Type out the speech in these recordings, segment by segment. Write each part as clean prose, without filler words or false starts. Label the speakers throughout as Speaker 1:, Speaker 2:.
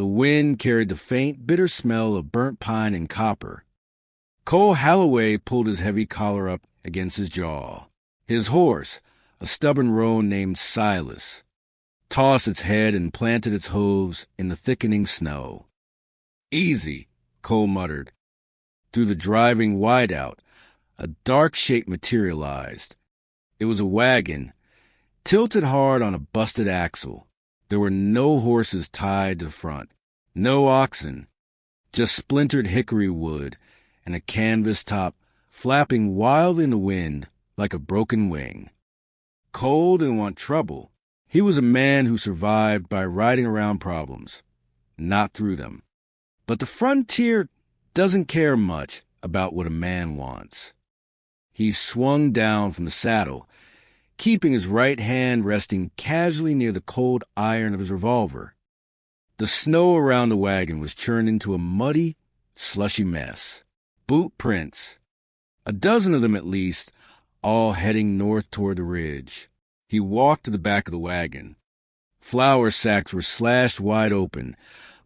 Speaker 1: The wind carried the faint, bitter smell of burnt pine and copper. Cole Halloway pulled his heavy collar up against his jaw. His horse, a stubborn roan named Silas, tossed its head and planted its hooves in the thickening snow. "Easy," Cole muttered. Through the driving whiteout, a dark shape materialized. It was a wagon, tilted hard on a busted axle. There were no horses tied to the front, no oxen, just splintered hickory wood and a canvas top flapping wildly in the wind like a broken wing. Cole didn't want trouble. He was a man who survived by riding around problems, not through them. But the frontier doesn't care much about what a man wants. He swung down from the saddle, keeping his right hand resting casually near the cold iron of his revolver. The snow around the wagon was churned into a muddy, slushy mess. Boot prints, a dozen of them at least, all heading north toward the ridge. He walked to the back of the wagon. Flour sacks were slashed wide open,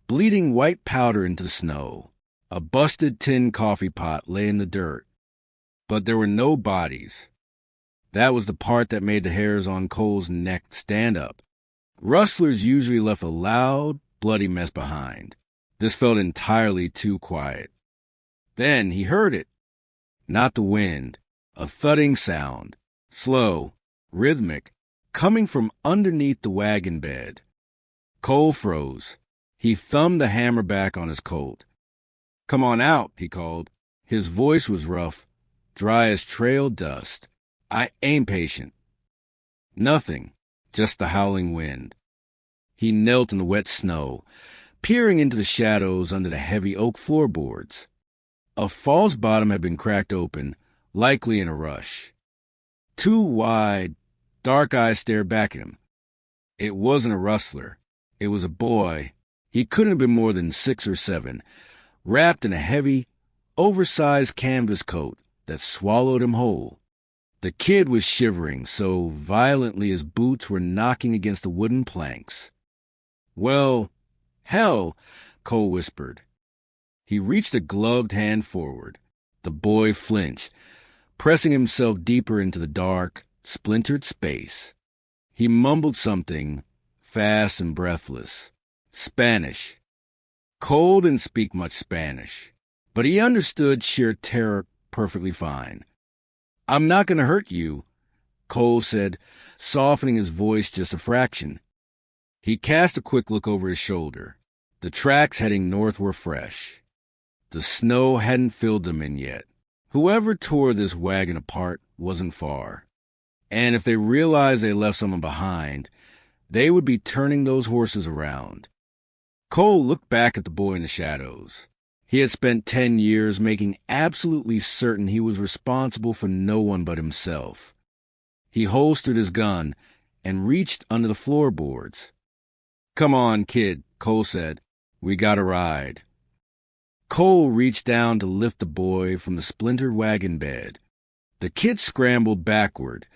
Speaker 1: bleeding white powder into the snow. A busted tin coffee pot lay in the dirt. But there were no bodies. That was the part that made the hairs on Cole's neck stand up. Rustlers usually left a loud, bloody mess behind. This felt entirely too quiet. Then he heard it. Not the wind. A thudding sound. Slow, rhythmic, coming from underneath the wagon bed. Cole froze. He thumbed the hammer back on his Colt. "Come on out," he called. His voice was rough, dry as trail dust. "I ain't patient." Nothing, just the howling wind. He knelt in the wet snow, peering into the shadows under the heavy oak floorboards. A false bottom had been cracked open, likely in a rush. Two wide, dark eyes stared back at him. It wasn't a rustler. It was a boy. He couldn't have been more than 6 or 7, wrapped in a heavy, oversized canvas coat that swallowed him whole. The kid was shivering so violently his boots were knocking against the wooden planks. "Well, hell," Cole whispered. He reached a gloved hand forward. The boy flinched, pressing himself deeper into the dark, splintered space. He mumbled something, fast and breathless. Spanish. Cole didn't speak much Spanish, but he understood sheer terror perfectly fine. "I'm not going to hurt you," Cole said, softening his voice just a fraction. He cast a quick look over his shoulder. The tracks heading north were fresh. The snow hadn't filled them in yet. Whoever tore this wagon apart wasn't far. And if they realized they left someone behind, they would be turning those horses around. Cole looked back at the boy in the shadows. He had spent 10 years making absolutely certain he was responsible for no one but himself. He holstered his gun and reached under the floorboards. "Come on, kid," Cole said. "We got a ride." Cole reached down to lift the boy from the splintered wagon bed. The kid scrambled backward,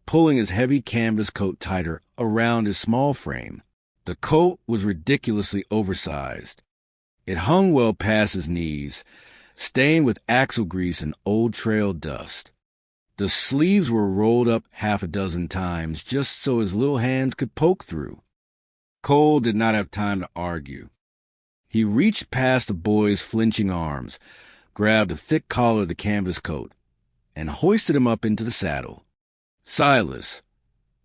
Speaker 1: pulling his heavy canvas coat tighter around his small frame. The coat was ridiculously oversized. It hung well past his knees, stained with axle grease and old trail dust. The sleeves were rolled up 6 times just so his little hands could poke through. Cole did not have time to argue. He reached past the boy's flinching arms, grabbed the thick collar of the canvas coat, and hoisted him up into the saddle. Silas,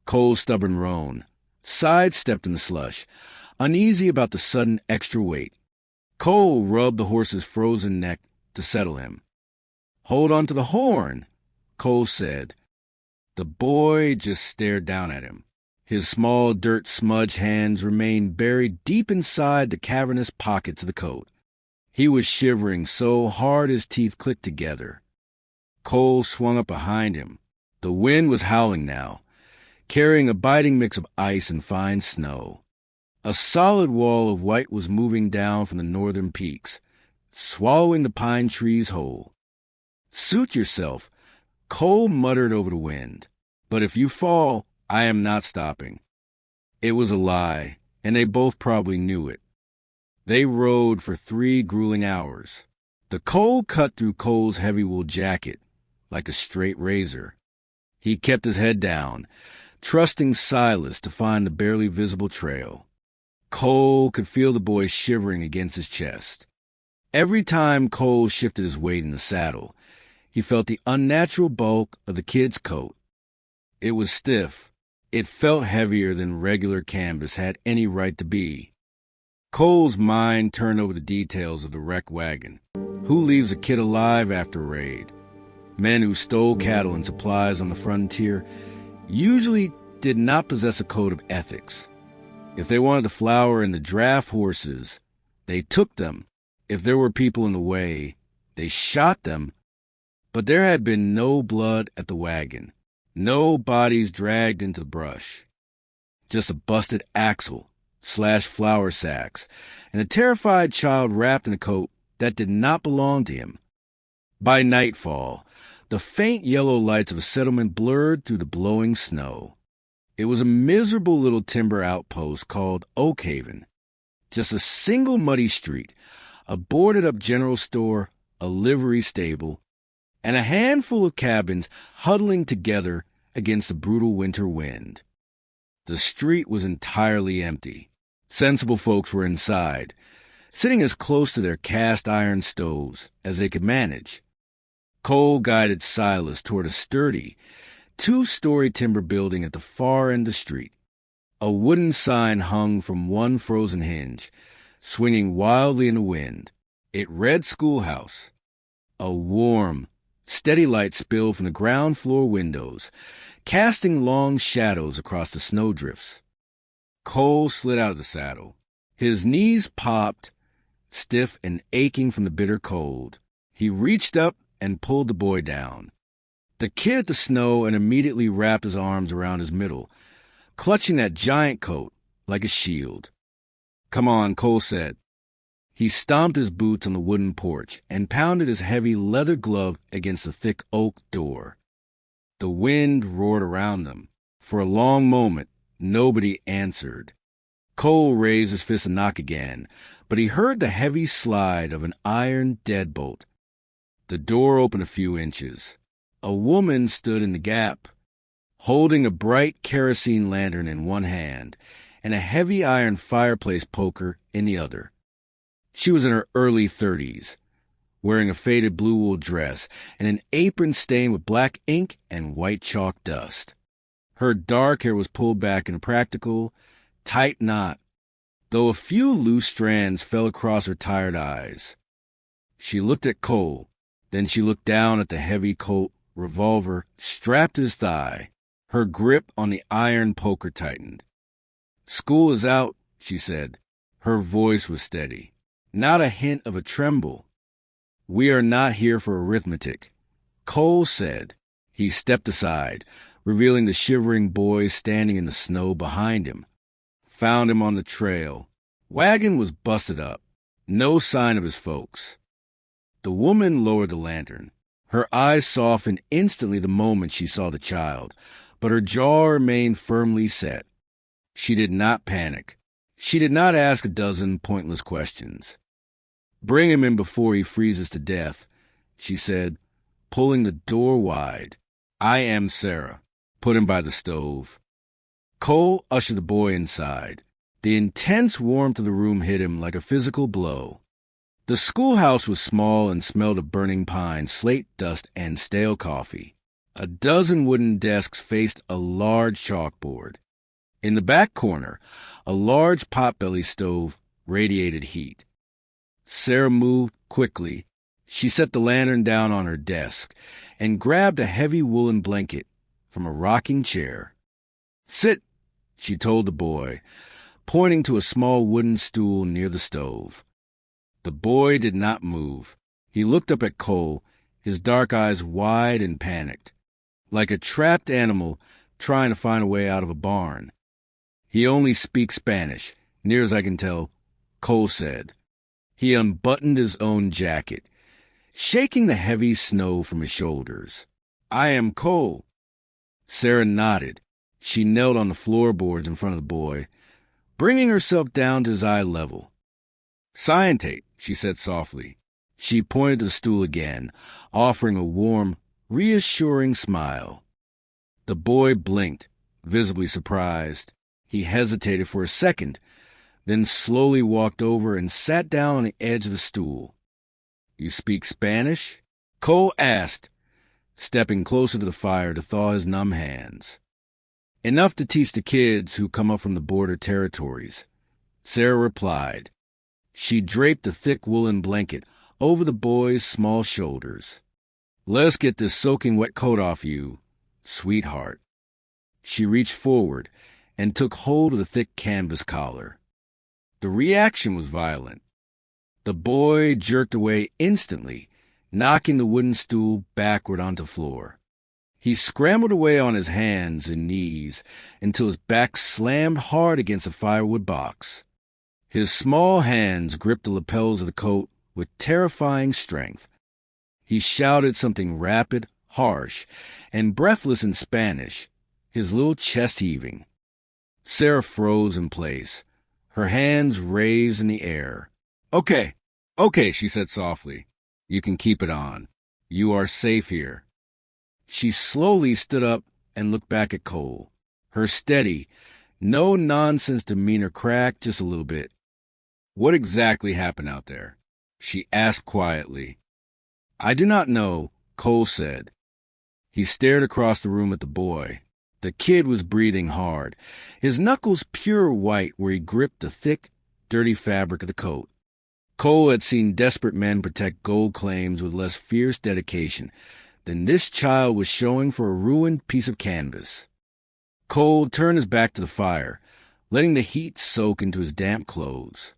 Speaker 1: Cole's stubborn roan, sidestepped in the slush, uneasy about the sudden extra weight. Cole rubbed the horse's frozen neck to settle him. "Hold on to the horn," Cole said. The boy just stared down at him. His small dirt-smudged hands remained buried deep inside the cavernous pockets of the coat. He was shivering so hard his teeth clicked together. Cole swung up behind him. The wind was howling now, carrying a biting mix of ice and fine snow. A solid wall of white was moving down from the northern peaks, swallowing the pine trees whole. "Suit yourself," Cole muttered over the wind. "But if you fall, I am not stopping." It was a lie, and they both probably knew it. They rode for 3 grueling hours. The cold cut through Cole's heavy wool jacket like a straight razor. He kept his head down, trusting Silas to find the barely visible trail. Cole could feel the boy shivering against his chest. Every time Cole shifted his weight in the saddle, he felt the unnatural bulk of the kid's coat. It was stiff. It felt heavier than regular canvas had any right to be. Cole's mind turned over the details of the wrecked wagon. Who leaves a kid alive after a raid? Men who stole cattle and supplies on the frontier usually did not possess a code of ethics. If they wanted to flower in the draft horses, they took them. If there were people in the way, they shot them. But there had been no blood at the wagon, no bodies dragged into the brush. Just a busted axle, slashed flour sacks, and a terrified child wrapped in a coat that did not belong to him. By nightfall, the faint yellow lights of a settlement blurred through the blowing snow. It was a miserable little timber outpost called Oak Haven. Just a single muddy street, a boarded-up general store, a livery stable, and a handful of cabins huddling together against the brutal winter wind. The street was entirely empty. Sensible folks were inside, sitting as close to their cast-iron stoves as they could manage. Cole guided Silas toward a sturdy, 2-story timber building at the far end of the street. A wooden sign hung from one frozen hinge, swinging wildly in the wind. It read schoolhouse. A warm, steady light spilled from the ground floor windows, casting long shadows across the snowdrifts. Cole slid out of the saddle. His knees popped, stiff and aching from the bitter cold. He reached up and pulled the boy down. The kid hit the snow and immediately wrapped his arms around his middle, clutching that giant coat like a shield. "Come on," Cole said. He stomped his boots on the wooden porch and pounded his heavy leather glove against the thick oak door. The wind roared around them. For a long moment, nobody answered. Cole raised his fist to knock again, but he heard the heavy slide of an iron deadbolt. The door opened a few inches. A woman stood in the gap, holding a bright kerosene lantern in one hand and a heavy iron fireplace poker in the other. She was in her early 30s, wearing a faded blue wool dress and an apron stained with black ink and white chalk dust. Her dark hair was pulled back in a practical, tight knot, though a few loose strands fell across her tired eyes. She looked at Cole, then she looked down at the heavy Colt revolver strapped to his thigh. Her grip on the iron poker tightened. "School is out," she said. Her voice was steady, not a hint of a tremble. "We are not here for arithmetic," Cole said. He stepped aside, revealing the shivering boy standing in the snow behind him. Found him on the trail. Wagon was busted up. No sign of his folks. The woman lowered the lantern. Her eyes softened instantly the moment she saw the child, but her jaw remained firmly set. She did not panic. She did not ask a dozen pointless questions. "Bring him in before he freezes to death," she said, pulling the door wide. "I am Sarah." Put him by the stove. Cole ushered the boy inside. The intense warmth of the room hit him like a physical blow. The schoolhouse was small and smelled of burning pine, slate dust, and stale coffee. A dozen wooden desks faced a large chalkboard. In the back corner, a large potbelly stove radiated heat. Sarah moved quickly. She set the lantern down on her desk and grabbed a heavy woolen blanket from a rocking chair. "Sit," she told the boy, pointing to a small wooden stool near the stove. The boy did not move. He looked up at Cole, his dark eyes wide and panicked, like a trapped animal trying to find a way out of a barn. "He only speaks Spanish, near as I can tell," Cole said. He unbuttoned his own jacket, shaking the heavy snow from his shoulders. "I am Cole." Sarah nodded. She knelt on the floorboards in front of the boy, bringing herself down to his eye level. Scientate, she said softly. She pointed to the stool again, offering a warm, reassuring smile. The boy blinked, visibly surprised. He hesitated for a second, then slowly walked over and sat down on the edge of the stool. You speak Spanish? Cole asked, stepping closer to the fire to thaw his numb hands. Enough to teach the kids who come up from the border territories, Sarah replied. She draped a thick woolen blanket over the boy's small shoulders. Let's get this soaking wet coat off you, sweetheart. She reached forward and took hold of the thick canvas collar. The reaction was violent. The boy jerked away instantly, knocking the wooden stool backward onto the floor. He scrambled away on his hands and knees until his back slammed hard against a firewood box. His small hands gripped the lapels of the coat with terrifying strength. He shouted something rapid, harsh, and breathless in Spanish, his little chest heaving. Sarah froze in place, her hands raised in the air. Okay, she said softly. You can keep it on. You are safe here. She slowly stood up and looked back at Cole. Her steady, no-nonsense demeanor cracked just a little bit. What exactly happened out there? She asked quietly. I do not know, Cole said. He stared across the room at the boy. The kid was breathing hard, his knuckles pure white where he gripped the thick, dirty fabric of the coat. Cole had seen desperate men protect gold claims with less fierce dedication than this child was showing for a ruined piece of canvas. Cole turned his back to the fire, letting the heat soak into his damp clothes.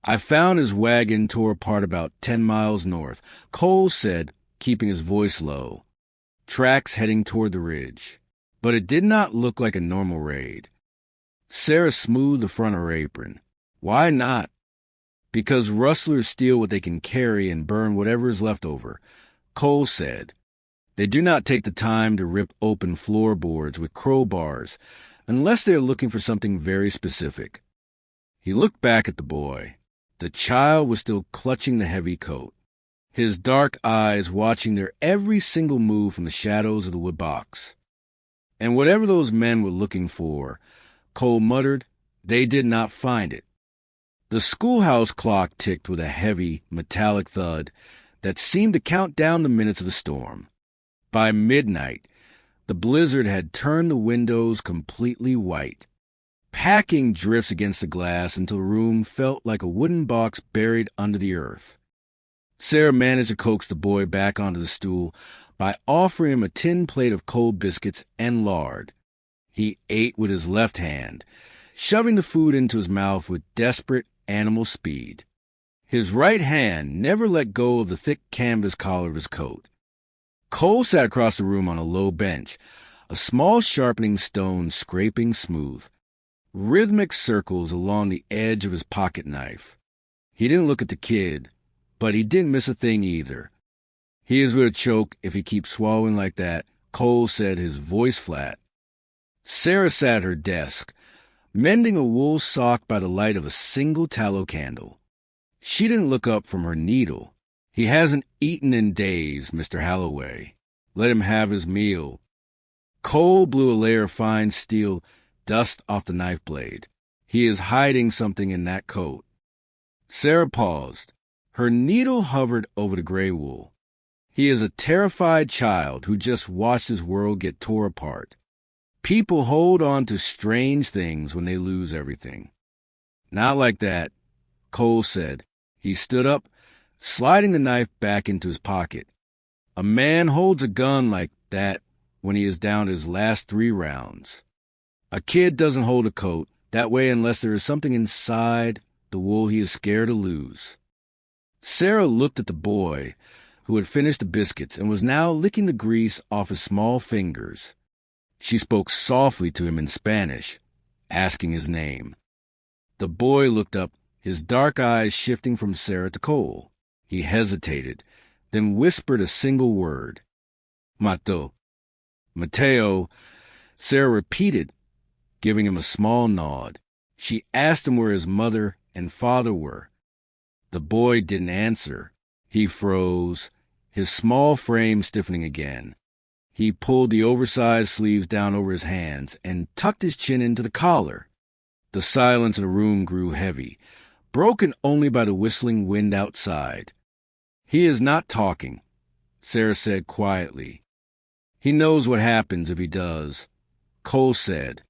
Speaker 1: I found his wagon tore apart about 10 miles north, Cole said, keeping his voice low. Tracks heading toward the ridge. But it did not look like a normal raid. Sarah smoothed the front of her apron. Why not? Because rustlers steal what they can carry and burn whatever is left over, Cole said. They do not take the time to rip open floorboards with crowbars unless they are looking for something very specific. He looked back at the boy. The child was still clutching the heavy coat, his dark eyes watching their every single move from the shadows of the wood box. And whatever those men were looking for, Cole muttered, they did not find it. The schoolhouse clock ticked with a heavy, metallic thud that seemed to count down the minutes of the storm. By midnight, the blizzard had turned the windows completely white, packing drifts against the glass until the room felt like a wooden box buried under the earth. Sarah managed to coax the boy back onto the stool by offering him a tin plate of cold biscuits and lard. He ate with his left hand, shoving the food into his mouth with desperate animal speed. His right hand never let go of the thick canvas collar of his coat. Cole sat across the room on a low bench, a small sharpening stone scraping smooth, rhythmic circles along the edge of his pocket knife. He didn't look at the kid, but he didn't miss a thing either. He is going to choke if he keeps swallowing like that, Cole said, his voice flat. Sarah sat at her desk, mending a wool sock by the light of a single tallow candle. She didn't look up from her needle. He hasn't eaten in days, Mr. Halloway. Let him have his meal. Cole blew a layer of fine steel dust off the knife blade. He is hiding something in that coat. Sarah paused. Her needle hovered over the gray wool. He is a terrified child who just watched his world get tore apart. People hold on to strange things when they lose everything. Not like that, Cole said. He stood up, sliding the knife back into his pocket. A man holds a gun like that when he is down to his last 3 rounds. A kid doesn't hold a coat that way unless there is something inside the wool he is scared to lose. Sarah looked at the boy, who had finished the biscuits and was now licking the grease off his small fingers. She spoke softly to him in Spanish, asking his name. The boy looked up, his dark eyes shifting from Sarah to Cole. He hesitated, then whispered a single word. Mateo. Mateo, Sarah repeated, giving him a small nod. She asked him where his mother and father were. The boy didn't answer. He froze, his small frame stiffening again. He pulled the oversized sleeves down over his hands and tucked his chin into the collar. The silence in the room grew heavy, broken only by the whistling wind outside. "He is not talking," Sarah said quietly. "He knows what happens if he does," Cole said.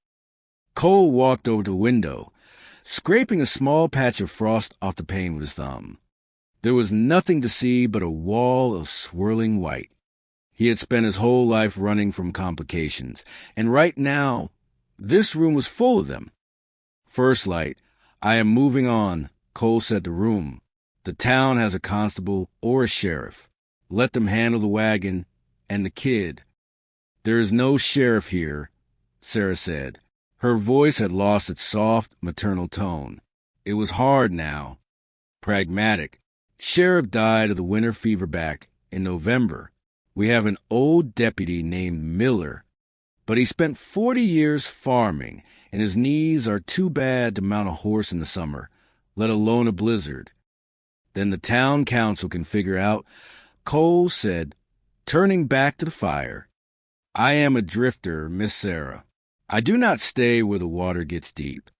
Speaker 1: Cole walked over to the window, scraping a small patch of frost off the pane with his thumb. There was nothing to see but a wall of swirling white. He had spent his whole life running from complications, and right now, this room was full of them. "First Light, I am moving on," Cole said to the room. "The town has a constable or a sheriff. Let them handle the wagon and the kid." "There is no sheriff here," Sarah said. Her voice had lost its soft, maternal tone. It was hard now. Pragmatic. "Sheriff died of the winter fever back in November. We have an old deputy named Miller, but he spent 40 years farming, and his knees are too bad to mount a horse in the summer, let alone a blizzard. Then the town council can figure out," Cole said, turning back to the fire. "I am a drifter, Miss Sarah. I do not stay where the water gets deep."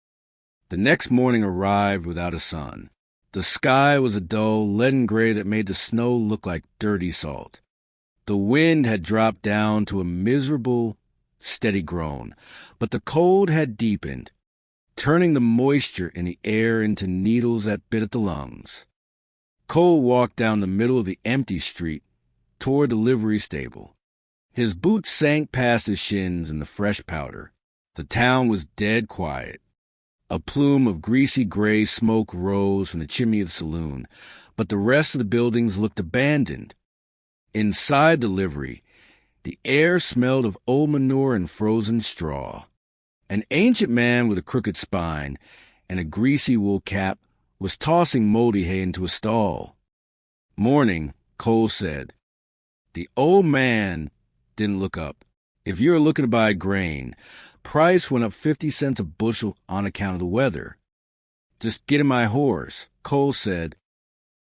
Speaker 1: The next morning arrived without a sun. The sky was a dull, leaden gray that made the snow look like dirty salt. The wind had dropped down to a miserable, steady groan, but the cold had deepened, turning the moisture in the air into needles that bit at the lungs. Cole walked down the middle of the empty street toward the livery stable. His boots sank past his shins in the fresh powder. The town was dead quiet. A plume of greasy gray smoke rose from the chimney of the saloon, but the rest of the buildings looked abandoned. Inside the livery, the air smelled of old manure and frozen straw. An ancient man with a crooked spine and a greasy wool cap was tossing moldy hay into a stall. "Morning," Cole said. The old man didn't look up. "If you're looking to buy grain, price went up 50 cents a bushel on account of the weather." "Just get in my horse," Cole said.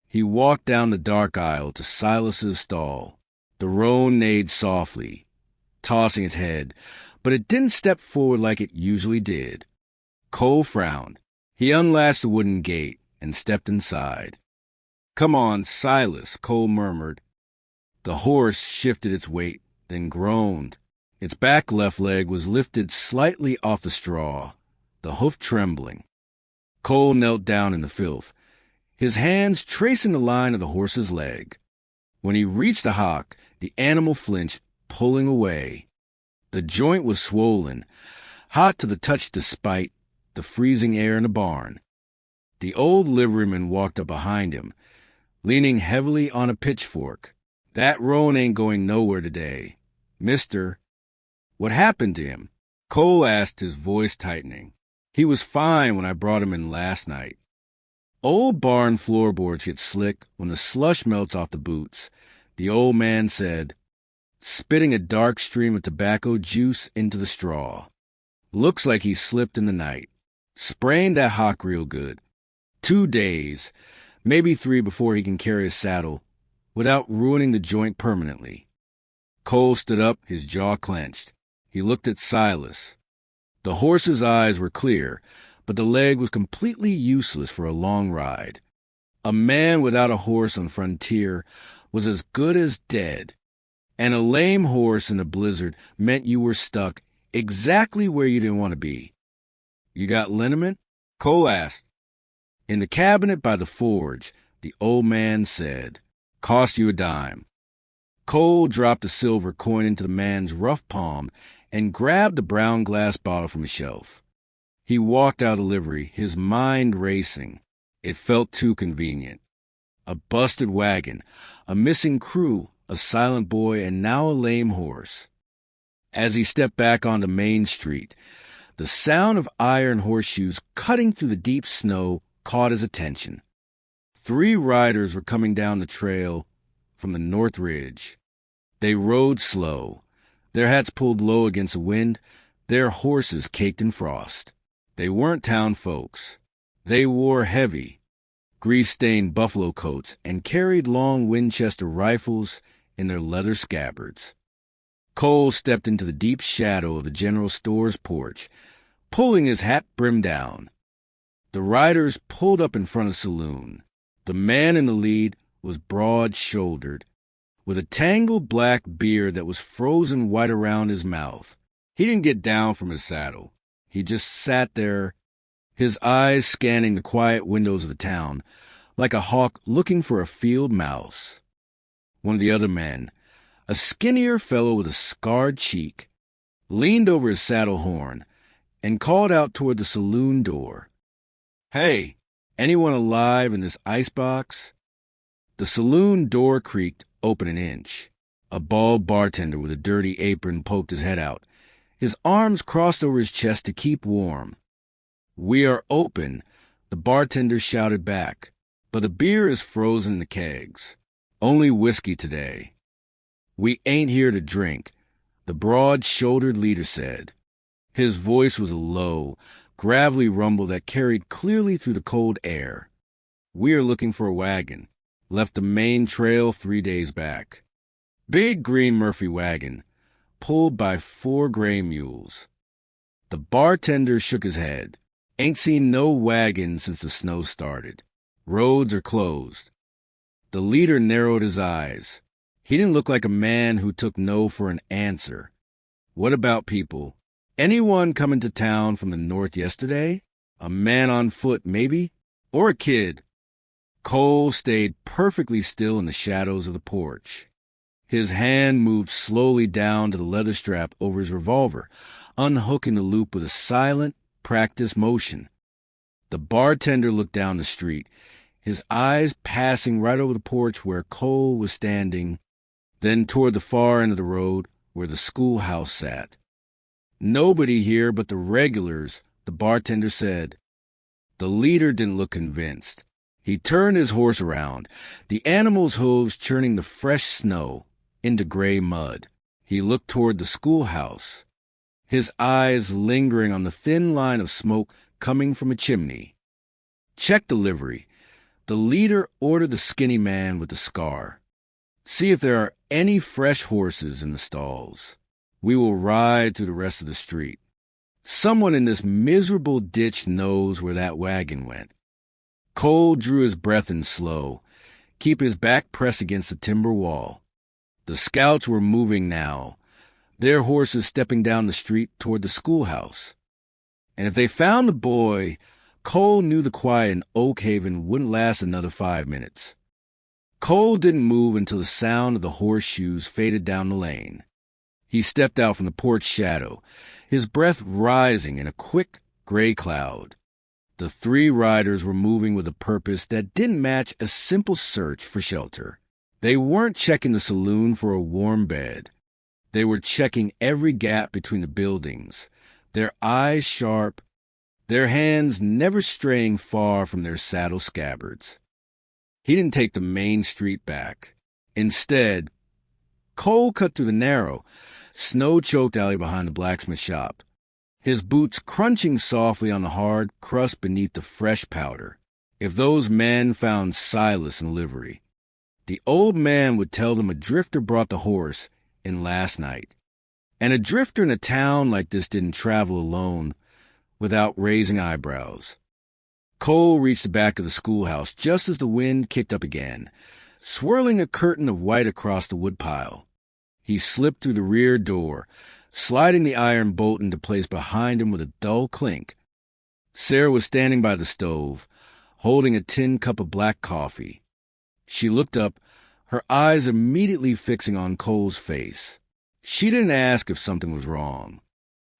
Speaker 1: He walked down the dark aisle to Silas's stall. The roan neighed softly, tossing its head, but it didn't step forward like it usually did. Cole frowned. He unlatched the wooden gate and stepped inside. "Come on, Silas," Cole murmured. The horse shifted its weight, then groaned. Its back left leg was lifted slightly off the straw, the hoof trembling. Cole knelt down in the filth, his hands tracing the line of the horse's leg. When he reached the hock, the animal flinched, pulling away. The joint was swollen, hot to the touch despite the freezing air in the barn. The old liveryman walked up behind him, leaning heavily on a pitchfork. "That roan ain't going nowhere today, mister." "What happened to him?" Cole asked, his voice tightening. "He was fine when I brought him in last night." Old barn floorboards get slick when the slush melts off the boots, the old man said, spitting a dark stream of tobacco juice into the straw. "Looks like he slipped in the night. Sprained that hock real good. 2 days, maybe 3 before he can carry a saddle without ruining the joint permanently." Cole stood up, his jaw clenched. He looked at Silas. The horse's eyes were clear, but the leg was completely useless for a long ride. A man without a horse on the frontier was as good as dead, and a lame horse in a blizzard meant you were stuck exactly where you didn't want to be. "You got liniment?" Cole asked. "In the cabinet by the forge," the old man said. "Cost you a dime." Cole dropped a silver coin into the man's rough palm and grabbed the brown glass bottle from the shelf. He walked out of the livery, his mind racing. It felt too convenient. A busted wagon, a missing crew, a silent boy, and now a lame horse. As he stepped back onto Main Street, the sound of iron horseshoes cutting through the deep snow caught his attention. 3 riders were coming down the trail from the North Ridge. They rode slow, their hats pulled low against the wind, their horses caked in frost. They weren't town folks. They wore heavy. grease-stained buffalo coats, and carried long Winchester rifles in their leather scabbards. Cole stepped into the deep shadow of the general store's porch, pulling his hat brim down. The riders pulled up in front of the saloon. The man in the lead was broad-shouldered, with a tangled black beard that was frozen white around his mouth. He didn't get down from his saddle. He just sat there, his eyes scanning the quiet windows of the town, like a hawk looking for a field mouse. One of the other men, a skinnier fellow with a scarred cheek, leaned over his saddle horn and called out toward the saloon door, "Hey, anyone alive in this icebox?" The saloon door creaked open an inch. A bald bartender with a dirty apron poked his head out, his arms crossed over his chest to keep warm. "We are open," the bartender shouted back, "but the beer is frozen in the kegs. Only whiskey today." "We ain't here to drink," the broad-shouldered leader said. His voice was a low, gravelly rumble that carried clearly through the cold air. "We are looking for a wagon. Left the main trail 3 days back. Big green Murphy wagon, pulled by 4 gray mules." The bartender shook his head. "Ain't seen no wagon since the snow started. Roads are closed." The leader narrowed his eyes. He didn't look like a man who took no for an answer. "What about people? Anyone coming to town from the north yesterday? A man on foot, maybe? Or a kid?" Cole stayed perfectly still in the shadows of the porch. His hand moved slowly down to the leather strap over his revolver, unhooking the loop with a silent, practiced motion. The bartender looked down the street, his eyes passing right over the porch where Cole was standing, then toward the far end of the road where the schoolhouse sat. "Nobody here but the regulars," the bartender said. The leader didn't look convinced. He turned his horse around, the animal's hooves churning the fresh snow into gray mud. He looked toward the schoolhouse, his eyes lingering on the thin line of smoke coming from a chimney. "Check the livery," the leader ordered the skinny man with the scar. "See if there are any fresh horses in the stalls. We will ride through the rest of the street. Someone in this miserable ditch knows where that wagon went." Cole drew his breath in slow, keep his back pressed against the timber wall. The scouts were moving now, their horses stepping down the street toward the schoolhouse. And if they found the boy, Cole knew the quiet in Oak Haven wouldn't last another 5 minutes. Cole didn't move until the sound of the horseshoes faded down the lane. He stepped out from the porch shadow, his breath rising in a quick gray cloud. The 3 riders were moving with a purpose that didn't match a simple search for shelter. They weren't checking the saloon for a warm bed. They were checking every gap between the buildings, their eyes sharp, their hands never straying far from their saddle scabbards. He didn't take the main street back. Instead, Cole cut through the narrow, snow-choked alley behind the blacksmith shop, his boots crunching softly on the hard crust beneath the fresh powder. If those men found Silas in livery, the old man would tell them a drifter brought the horse in last night. And a drifter in a town like this didn't travel alone without raising eyebrows. Cole reached the back of the schoolhouse just as the wind kicked up again, swirling a curtain of white across the woodpile. He slipped through the rear door, sliding the iron bolt into place behind him with a dull clink. Sarah was standing by the stove, holding a tin cup of black coffee. She looked up, her eyes immediately fixing on Cole's face. She didn't ask if something was wrong.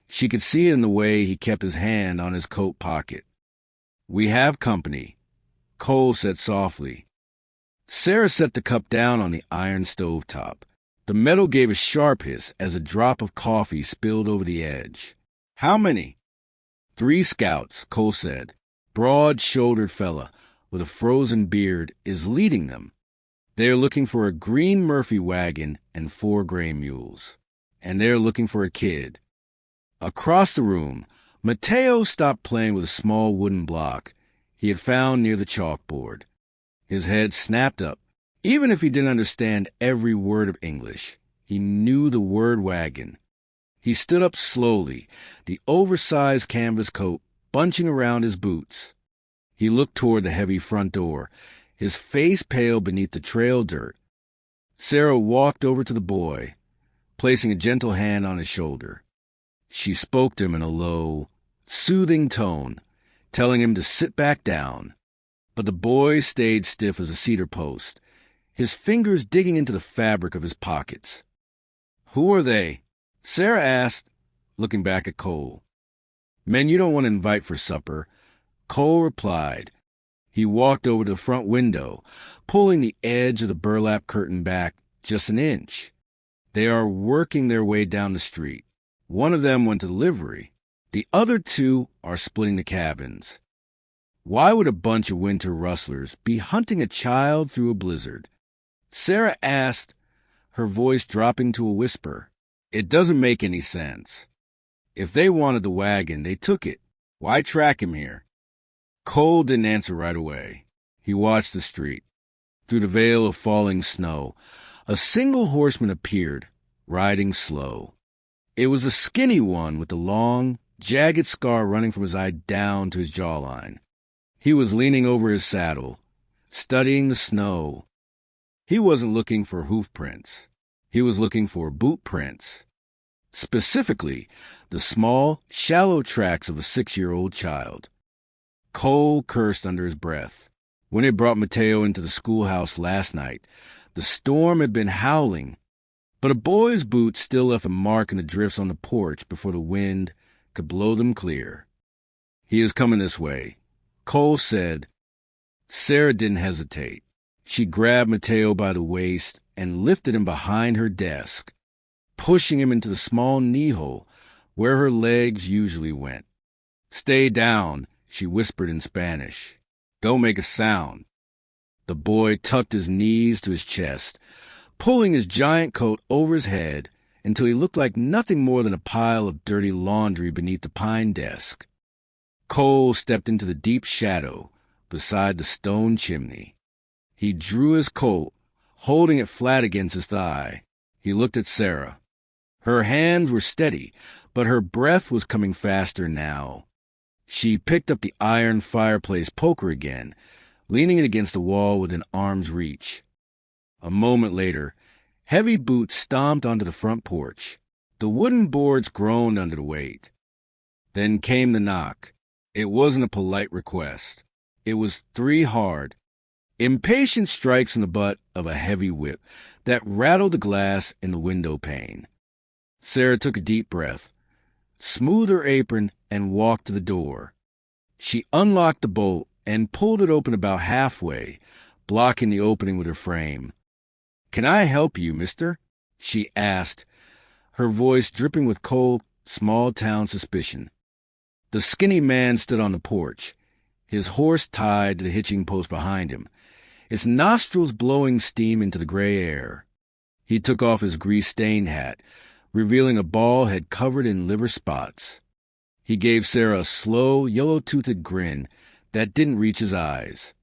Speaker 1: She could see it in the way he kept his hand on his coat pocket. "We have company," Cole said softly. Sarah set the cup down on the iron stove top. The metal gave a sharp hiss as a drop of coffee spilled over the edge. "How many?" 3 scouts, Cole said. Broad-shouldered fella with a frozen beard is leading them. They are looking for a green Murphy wagon and 4 gray mules. And they're looking for a kid. Across the room, Mateo stopped playing with a small wooden block. he had found near the chalkboard. His head snapped up. Even if he didn't understand every word of English, he knew the word wagon. He stood up slowly, the oversized canvas coat bunching around his boots. He looked toward the heavy front door, his face pale beneath the trail dirt. Sarah walked over to the boy, placing a gentle hand on his shoulder. She spoke to him in a low, soothing tone, telling him to sit back down. But the boy stayed stiff as a cedar post, his fingers digging into the fabric of his pockets. "Who are they?" Sarah asked, looking back at Cole. "Men you don't want to invite for supper," Cole replied. He walked over to the front window, pulling the edge of the burlap curtain back just an inch. "They are working their way down the street. One of them went to the livery. The other two are splitting the cabins. Why would a bunch of winter rustlers be hunting a child through a blizzard?" Sarah asked, her voice dropping to a whisper. "It doesn't make any sense. If they wanted the wagon, they took it. Why track him here?" Cole didn't answer right away. He watched the street. Through the veil of falling snow, a single horseman appeared, riding slow. It was a skinny one with a long, jagged scar running from his eye down to his jawline. He was leaning over his saddle, studying the snow. He wasn't looking for hoof prints. He was looking for boot prints. Specifically, the small, shallow tracks of a 6-year-old child. Cole cursed under his breath. When he brought Mateo into the schoolhouse last night, the storm had been howling, but a boy's boots still left a mark in the drifts on the porch before the wind could blow them clear. "He is coming this way," Cole said. Sarah didn't hesitate. She grabbed Mateo by the waist and lifted him behind her desk, pushing him into the small knee hole where her legs usually went. "Stay down," she whispered in Spanish. "Don't make a sound." The boy tucked his knees to his chest, pulling his giant coat over his head until he looked like nothing more than a pile of dirty laundry beneath the pine desk. Cole stepped into the deep shadow beside the stone chimney. He drew his coat, holding it flat against his thigh. He looked at Sarah. Her hands were steady, but her breath was coming faster now. She picked up the iron fireplace poker again, leaning it against the wall within arm's reach. A moment later, heavy boots stomped onto the front porch. The wooden boards groaned under the weight. Then came the knock. It wasn't a polite request. It was 3 hard, impatient strikes in the butt of a heavy whip that rattled the glass in the window pane. Sarah took a deep breath, smoothed her apron, and walked to the door. She unlocked the bolt and pulled it open about halfway, blocking the opening with her frame. "Can I help you, mister?" she asked, her voice dripping with cold, small-town suspicion. The skinny man stood on the porch, his horse tied to the hitching post behind him, its nostrils blowing steam into the gray air. He took off his grease-stained hat, revealing a bald head covered in liver spots. He gave Sarah a slow, yellow-toothed grin that didn't reach his eyes.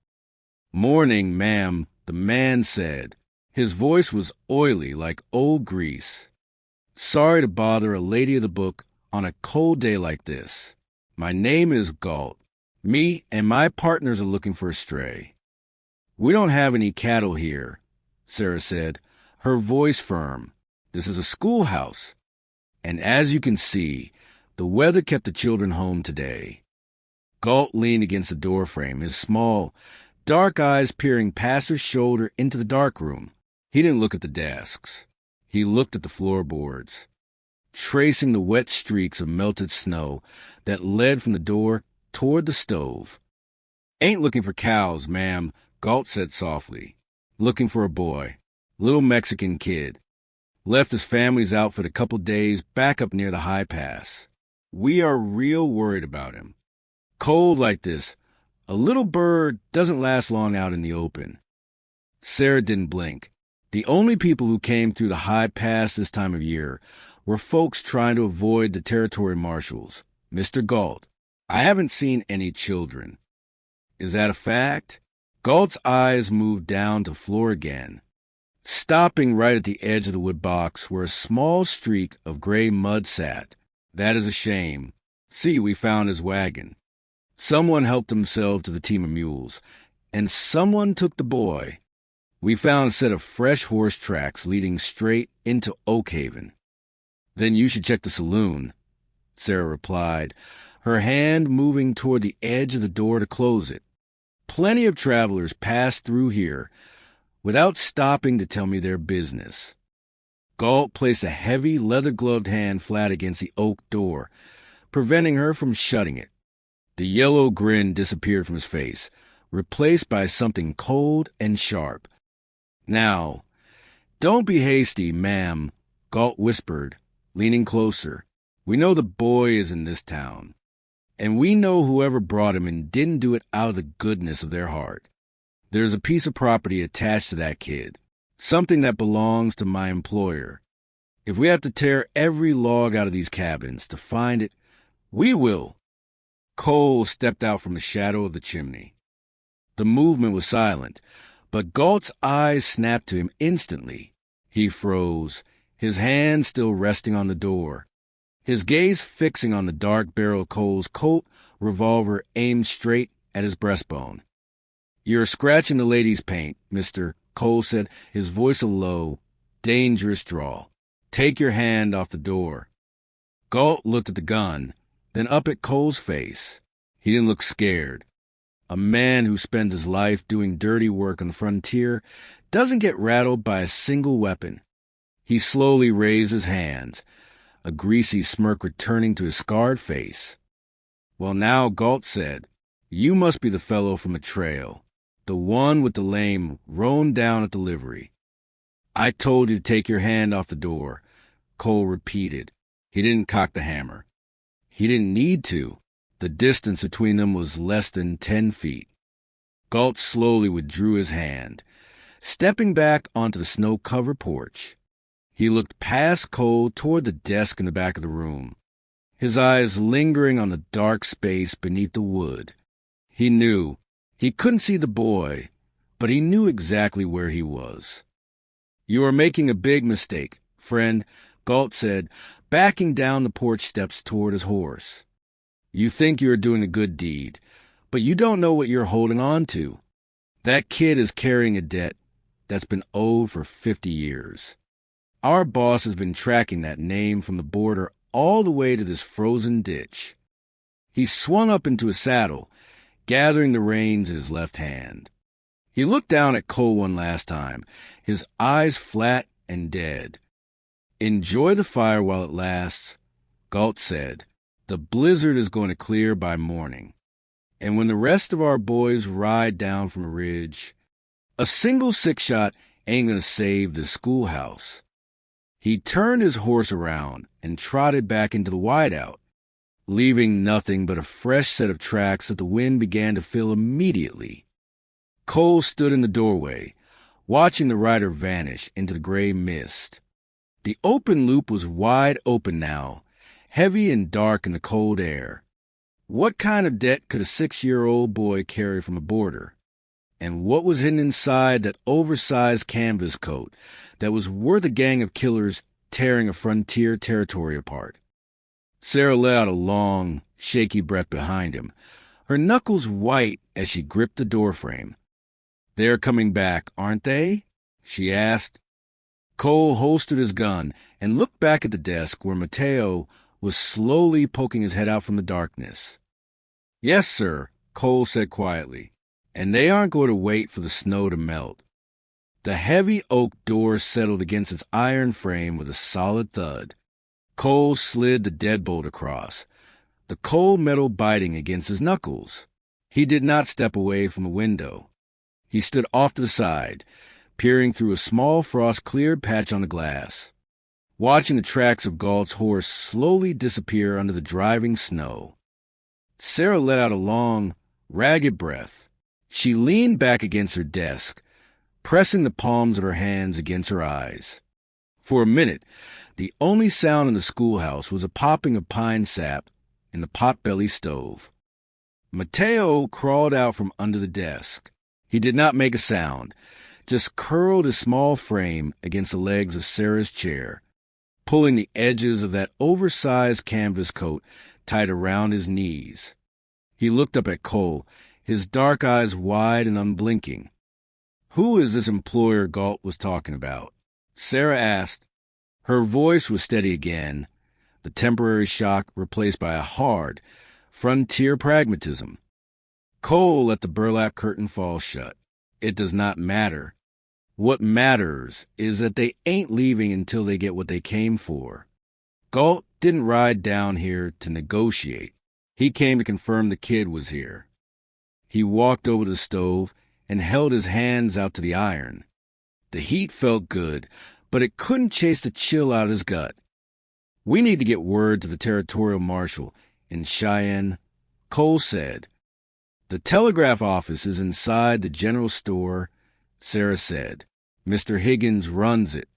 Speaker 1: "Morning, ma'am," the man said. His voice was oily like old grease. "Sorry to bother a lady of the book on a cold day like this. My name is Galt. Me and my partners are looking for a stray." "We don't have any cattle here," Sarah said, her voice firm. "This is a schoolhouse. And as you can see, the weather kept the children home today." Galt leaned against the doorframe, his small, dark eyes peering past her shoulder into the dark room. He didn't look at the desks. He looked at the floorboards, tracing the wet streaks of melted snow that led from the door toward the stove. "Ain't looking for cows, ma'am," Galt said softly. "Looking for a boy, little Mexican kid. Left his family's outfit a couple days back up near the high pass. We are real worried about him. Cold like this, a little bird doesn't last long out in the open." Sarah didn't blink. The only people who came through the high pass this time of year were folks trying to avoid the territory marshals. "Mr. Galt, I haven't seen any children." Is that a fact? Galt's eyes moved down to floor again, stopping right at the edge of the wood box where a small streak of gray mud sat. That is a shame. See, we found his wagon. Someone helped himself to the team of mules, and someone took the boy. We found a set of fresh horse tracks leading straight into Oakhaven. Then you should check the saloon, Sarah replied, her hand moving toward the edge of the door to close it. Plenty of travelers pass through here without stopping to tell me their business. Galt placed a heavy, leather-gloved hand flat against the oak door, preventing her from shutting it. The yellow grin disappeared from his face, replaced by something cold and sharp. Now, don't be hasty, ma'am, Galt whispered, leaning closer. We know the boy is in this town, and we know whoever brought him and didn't do it out of the goodness of their heart. There's a piece of property attached to that kid, something that belongs to my employer. If we have to tear every log out of these cabins to find it, we will. Cole stepped out from the shadow of the chimney. The movement was silent, but Galt's eyes snapped to him instantly. He froze, his hand still resting on the door, his gaze fixing on the dark barrel of Cole's Colt revolver aimed straight at his breastbone. You're scratching the lady's paint, mister, Cole said, his voice a low, dangerous drawl. Take your hand off the door. Galt looked at the gun, then up at Cole's face. He didn't look scared. A man who spends his life doing dirty work on the frontier doesn't get rattled by a single weapon. He slowly raised his hands, a greasy smirk returning to his scarred face. Well, now, Galt said, you must be the fellow from the trail, the one with the lame roan down at the livery. I told you to take your hand off the door, Cole repeated. He didn't cock the hammer. He didn't need to. The distance between them was less than 10 feet. Galt slowly withdrew his hand, stepping back onto the snow-covered porch. He looked past Cole toward the desk in the back of the room, his eyes lingering on the dark space beneath the wood. He knew. He couldn't see the boy, but he knew exactly where he was. You are making a big mistake, friend, Galt said, backing down the porch steps toward his horse. You think you are doing a good deed, but you don't know what you're holding on to. That kid is carrying a debt that's been owed for 50 years. Our boss has been tracking that name from the border all the way to this frozen ditch. He swung up into his saddle, gathering the reins in his left hand. He looked down at Cole one last time, his eyes flat and dead. Enjoy the fire while it lasts, Galt said. The blizzard is going to clear by morning. And when the rest of our boys ride down from the ridge, a single six-shot ain't going to save the schoolhouse. He turned his horse around and trotted back into the whiteout, leaving nothing but a fresh set of tracks that the wind began to fill immediately. Cole stood in the doorway, watching the rider vanish into the gray mist. The open loop was wide open now, heavy and dark in the cold air. What kind of debt could a 6-year-old boy carry from a border? And what was hidden inside that oversized canvas coat that was worth a gang of killers tearing a frontier territory apart? Sarah let out a long, shaky breath behind him, her knuckles white as she gripped the doorframe. They're coming back, aren't they? She asked. Cole holstered his gun and looked back at the desk where Mateo was slowly poking his head out from the darkness. Yes, sir, Cole said quietly, and they aren't going to wait for the snow to melt. The heavy oak door settled against its iron frame with a solid thud. Cole slid the deadbolt across, the cold metal biting against his knuckles. He did not step away from the window. He stood off to the side, peering through a small frost-cleared patch on the glass, watching the tracks of Galt's horse slowly disappear under the driving snow. Sarah let out a long, ragged breath. She leaned back against her desk, pressing the palms of her hands against her eyes. For a minute, the only sound in the schoolhouse was a popping of pine sap in the pot-belly stove. Mateo crawled out from under the desk. He did not make a sound, just curled his small frame against the legs of Sarah's chair, pulling the edges of that oversized canvas coat tight around his knees. He looked up at Cole, his dark eyes wide and unblinking. Who is this employer Galt was talking about? Sarah asked. Her voice was steady again, the temporary shock replaced by a hard, frontier pragmatism. Cole let the burlap curtain fall shut. It does not matter. What matters is that they ain't leaving until they get what they came for. Galt didn't ride down here to negotiate. He came to confirm the kid was here. He walked over to the stove and held his hands out to the iron. The heat felt good, but it couldn't chase the chill out of his gut. We need to get word to the territorial marshal in Cheyenne, Cole said. The telegraph office is inside the general store, Sarah said. Mr. Higgins runs it,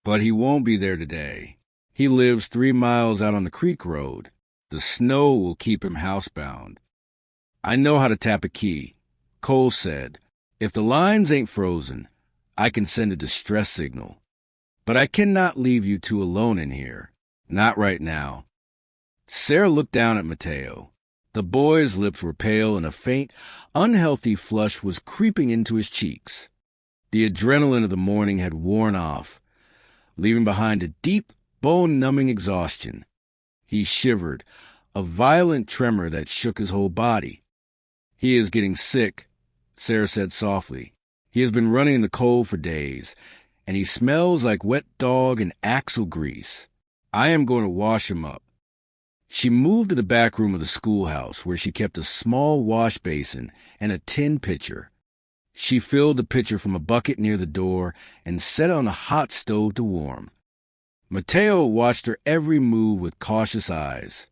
Speaker 1: but he won't be there today. He lives 3 miles out on the creek road. The snow will keep him housebound. I know how to tap a key, Cole said. If the lines ain't frozen, I can send a distress signal. But I cannot leave you two alone in here. Not right now. Sarah looked down at Mateo. The boy's lips were pale and a faint, unhealthy flush was creeping into his cheeks. The adrenaline of the morning had worn off, leaving behind a deep, bone-numbing exhaustion. He shivered, a violent tremor that shook his whole body. He is getting sick, Sarah said softly. He has been running in the cold for days, and he smells like wet dog and axle grease. I am going to wash him up. She moved to the back room of the schoolhouse, where she kept a small wash basin and a tin pitcher. She filled the pitcher from a bucket near the door and set it on a hot stove to warm. Mateo watched her every move with cautious eyes.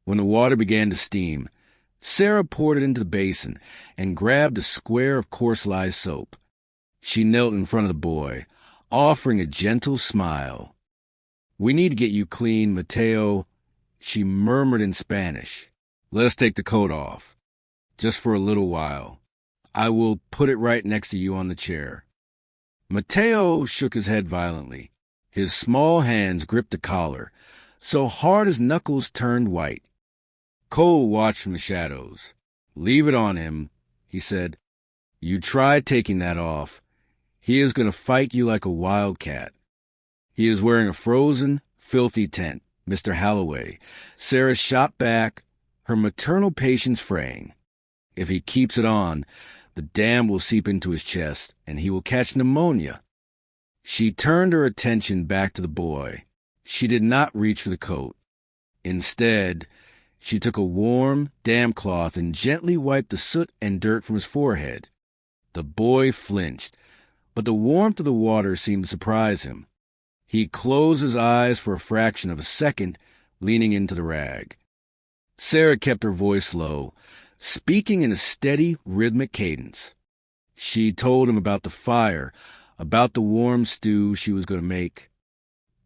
Speaker 1: When the water began to steam, Sarah poured it into the basin and grabbed a square of coarse lye soap. She knelt in front of the boy, offering a gentle smile. We need to get you clean, Mateo, she murmured in Spanish. Let us take the coat off, just for a little while. I will put it right next to you on the chair. Mateo shook his head violently. His small hands gripped the collar, so hard his knuckles turned white. Cole watched from the shadows. Leave it on him, he said. You try taking that off. He is going to fight you like a wildcat. He is wearing a frozen, filthy tent, Mr. Halloway. Sarah shot back, her maternal patience fraying. If he keeps it on, the dam will seep into his chest, and he will catch pneumonia. She turned her attention back to the boy. She did not reach for the coat. Instead, she took a warm, damp cloth and gently wiped the soot and dirt from his forehead. The boy flinched, but the warmth of the water seemed to surprise him. He closed his eyes for a fraction of a second, leaning into the rag. Sarah kept her voice low, speaking in a steady, rhythmic cadence. She told him about the fire, about the warm stew she was going to make,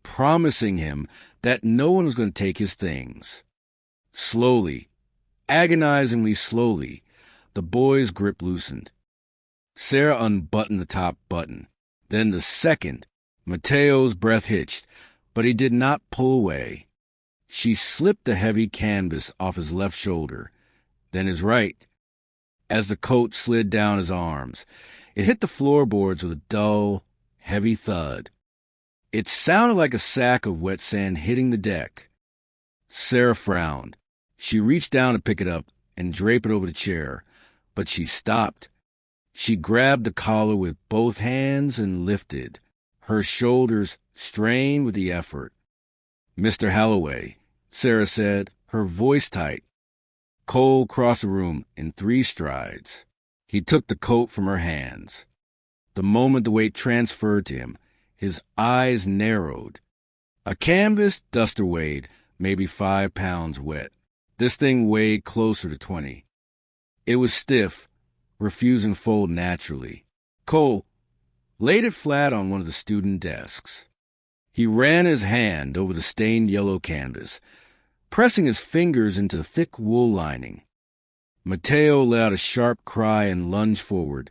Speaker 1: promising him that no one was going to take his things. Slowly, agonizingly slowly, the boy's grip loosened. Sarah unbuttoned the top button. Then the second, Mateo's breath hitched, but he did not pull away. She slipped the heavy canvas off his left shoulder, then his right. As the coat slid down his arms, it hit the floorboards with a dull, heavy thud. It sounded like a sack of wet sand hitting the deck. Sarah frowned. She reached down to pick it up and drape it over the chair, but she stopped. She grabbed the collar with both hands and lifted, her shoulders strained with the effort. Mr. Halloway, Sarah said, her voice tight. Cole crossed the room in 3 strides. He took the coat from her hands. The moment the weight transferred to him, his eyes narrowed. A canvas duster weighed maybe 5 pounds wet. This thing weighed closer to 20. It was stiff, refusing to fold naturally. Cole laid it flat on one of the student desks. He ran his hand over the stained yellow canvas, pressing his fingers into the thick wool lining. Mateo let out a sharp cry and lunged forward,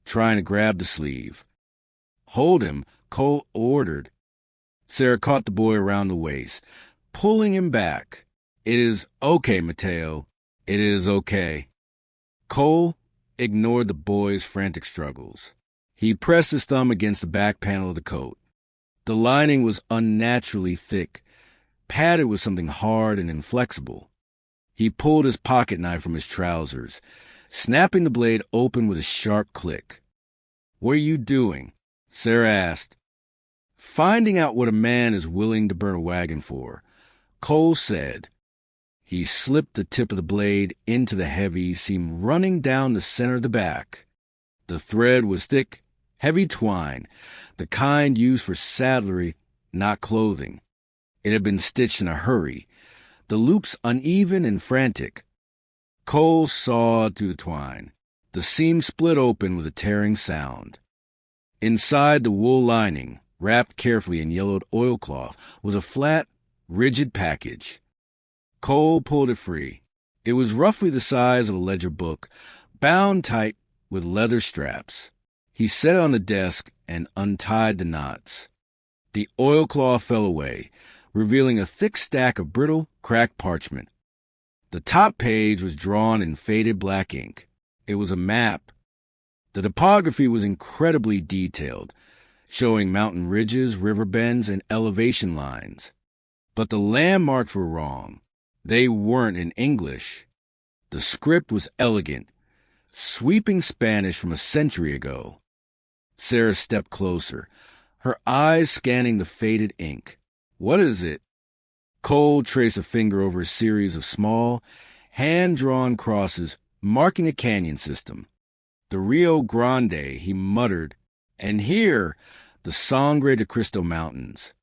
Speaker 1: trying to grab the sleeve. "Hold him," Cole ordered. Sarah caught the boy around the waist, pulling him back. "It is okay, Mateo. It is okay." Cole ignored the boy's frantic struggles. He pressed his thumb against the back panel of the coat. The lining was unnaturally thick, padded with something hard and inflexible. He pulled his pocket knife from his trousers, snapping the blade open with a sharp click. "What are you doing?" Sarah asked. "Finding out what a man is willing to burn a wagon for," Cole said. He slipped the tip of the blade into the heavy seam running down the center of the back. The thread was thick, heavy twine, the kind used for saddlery, not clothing. It had been stitched in a hurry, the loops uneven and frantic. Cole sawed through the twine. The seam split open with a tearing sound. Inside the wool lining, wrapped carefully in yellowed oilcloth, was a flat, rigid package. Cole pulled it free. It was roughly the size of a ledger book, bound tight with leather straps. He set it on the desk and untied the knots. The oilcloth fell away, revealing a thick stack of brittle, cracked parchment. The top page was drawn in faded black ink. It was a map. The topography was incredibly detailed, showing mountain ridges, river bends, and elevation lines. But the landmarks were wrong. They weren't in English. The script was elegant, sweeping Spanish from a century ago. Sarah stepped closer, her eyes scanning the faded ink. "What is it?" Cole traced a finger over a series of small, hand-drawn crosses marking a canyon system. "The Rio Grande," he muttered, "and here, the Sangre de Cristo Mountains."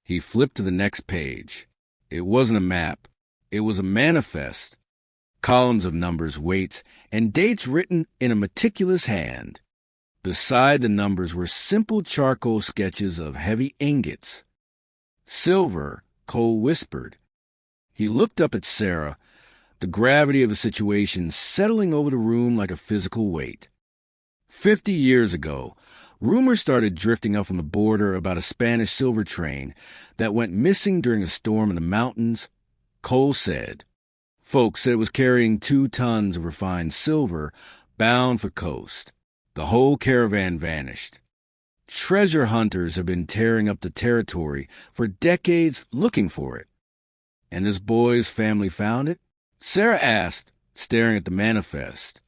Speaker 1: He flipped to the next page. It wasn't a map. It was a manifest. Columns of numbers, weights, and dates written in a meticulous hand. Beside the numbers were simple charcoal sketches of heavy ingots. "Silver," Cole whispered. He looked up at Sarah, the gravity of the situation settling over the room like a physical weight. 50 years ago, rumors started drifting up from the border about a Spanish silver train that went missing during a storm in the mountains. Cole said. Folks said it was carrying 2 tons of refined silver bound for coast. The whole caravan vanished. Treasure hunters have been tearing up the territory for decades looking for it. And this boy's family found it? Sarah asked, staring at the manifest.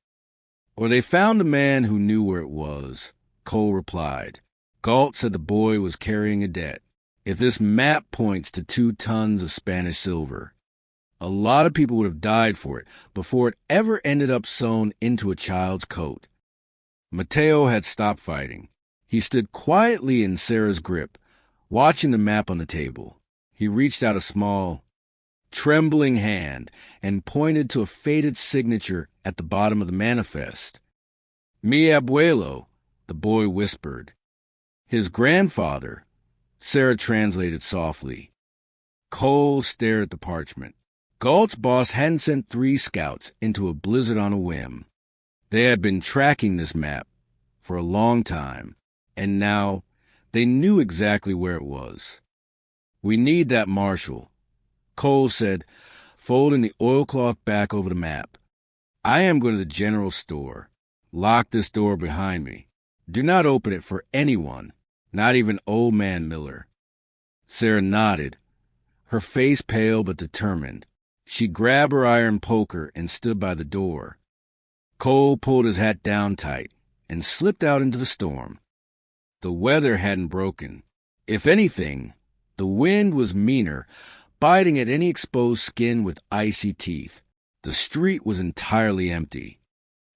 Speaker 1: Or they found a man who knew where it was, Cole replied. Galt said the boy was carrying a debt. If this map points to 2 tons of Spanish silver, a lot of people would have died for it before it ever ended up sewn into a child's coat. Mateo had stopped fighting. He stood quietly in Sarah's grip, watching the map on the table. He reached out a small, trembling hand and pointed to a faded signature at the bottom of the manifest. Mi abuelo, the boy whispered. His grandfather, Sarah translated softly. Cole stared at the parchment. Galt's boss hadn't sent 3 scouts into a blizzard on a whim. They had been tracking this map for a long time, and now they knew exactly where it was. We need that marshal, Cole said, folding the oilcloth back over the map. I am going to the general store. Lock this door behind me. Do not open it for anyone, not even Old Man Miller. Sarah nodded, her face pale but determined. She grabbed her iron poker and stood by the door. Cole pulled his hat down tight and slipped out into the storm. The weather hadn't broken. If anything, the wind was meaner, biting at any exposed skin with icy teeth. The street was entirely empty.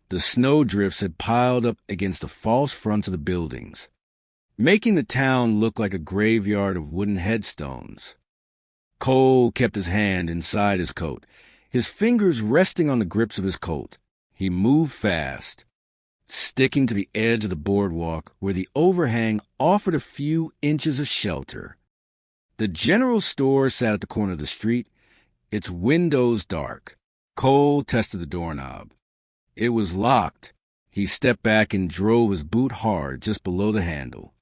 Speaker 1: The snowdrifts had piled up against the false fronts of the buildings, making the town look like a graveyard of wooden headstones. Cole kept his hand inside his coat, his fingers resting on the grips of his coat. He moved fast, sticking to the edge of the boardwalk where the overhang offered a few inches of shelter. The general store sat at the corner of the street, its windows dark. Cole tested the doorknob. It was locked. He stepped back and drove his boot hard just below the handle.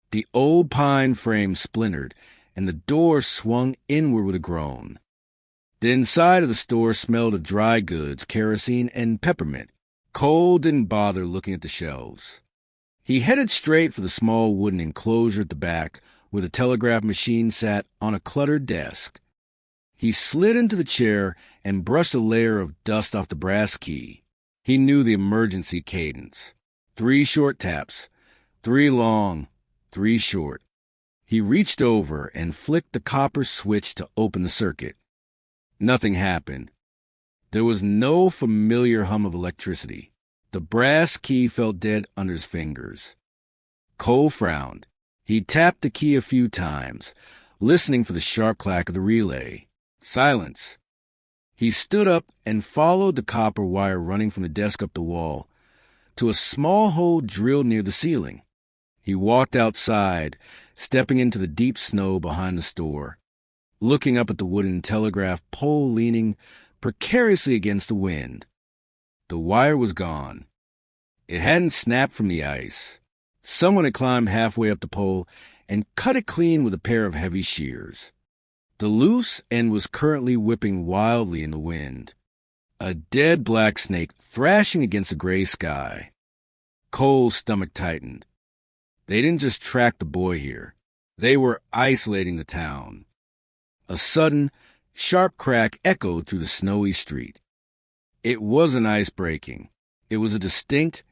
Speaker 1: The old pine frame splintered, and the door swung inward with a groan. The inside of the store smelled of dry goods, kerosene, and peppermint. Cole didn't bother looking at the shelves. He headed straight for the small wooden enclosure at the back, where the telegraph machine sat on a cluttered desk. He slid into the chair and brushed a layer of dust off the brass key. He knew the emergency cadence. 3 short taps, 3 long, 3 short. He reached over and flicked the copper switch to open the circuit. Nothing happened. There was no familiar hum of electricity. The brass key felt dead under his fingers. Cole frowned. He tapped the key a few times, listening for the sharp clack of the relay. Silence. He stood up and followed the copper wire running from the desk up the wall to a small hole drilled near the ceiling. He walked outside, stepping into the deep snow behind the store, looking up at the wooden telegraph pole leaning precariously against the wind. The wire was gone. It hadn't snapped from the ice. Someone had climbed halfway up the pole and cut it clean with a pair of heavy shears. The loose end was currently whipping wildly in the wind, a dead black snake thrashing against the gray sky. Cole's stomach tightened. They didn't just track the boy here. They were isolating the town. A sudden, sharp crack echoed through the snowy street. It wasn't ice breaking. It was a distinct,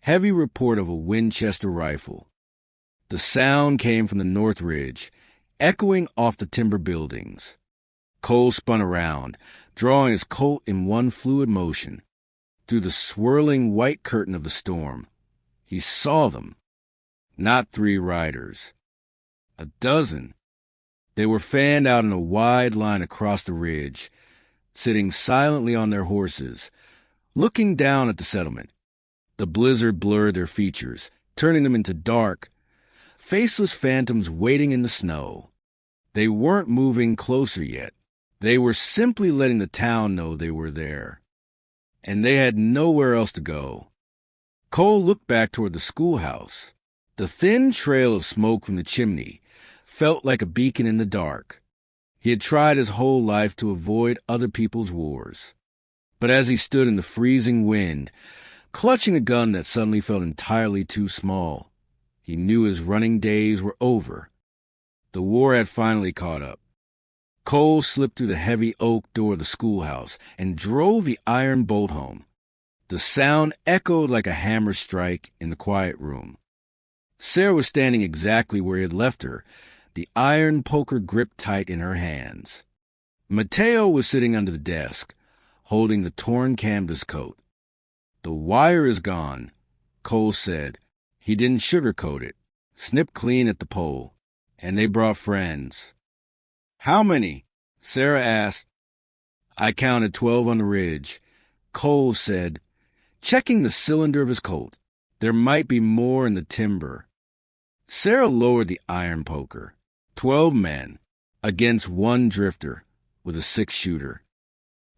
Speaker 1: heavy report of a Winchester rifle. The sound came from the North Ridge, echoing off the timber buildings. Cole spun around, drawing his Colt in one fluid motion. Through the swirling white curtain of the storm, he saw them. Not 3 riders. A dozen. They were fanned out in a wide line across the ridge, sitting silently on their horses, looking down at the settlement. The blizzard blurred their features, turning them into dark, faceless phantoms waiting in the snow. They weren't moving closer yet. They were simply letting the town know they were there. And they had nowhere else to go. Cole looked back toward the schoolhouse. The thin trail of smoke from the chimney felt like a beacon in the dark. He had tried his whole life to avoid other people's wars. But as he stood in the freezing wind, clutching a gun that suddenly felt entirely too small, he knew his running days were over. The war had finally caught up. Cole slipped through the heavy oak door of the schoolhouse and drove the iron bolt home. The sound echoed like a hammer strike in the quiet room. Sarah was standing exactly where he had left her, the iron poker gripped tight in her hands. Mateo was sitting under the desk, holding the torn canvas coat. "The wire is gone," Cole said. He didn't sugarcoat it. Snipped clean at the pole. And they brought friends. "How many?" Sarah asked. "I counted 12 on the ridge," Cole said, checking the cylinder of his coat. "There might be more in the timber." Sarah lowered the iron poker. 12 men against 1 drifter with a 6-shooter.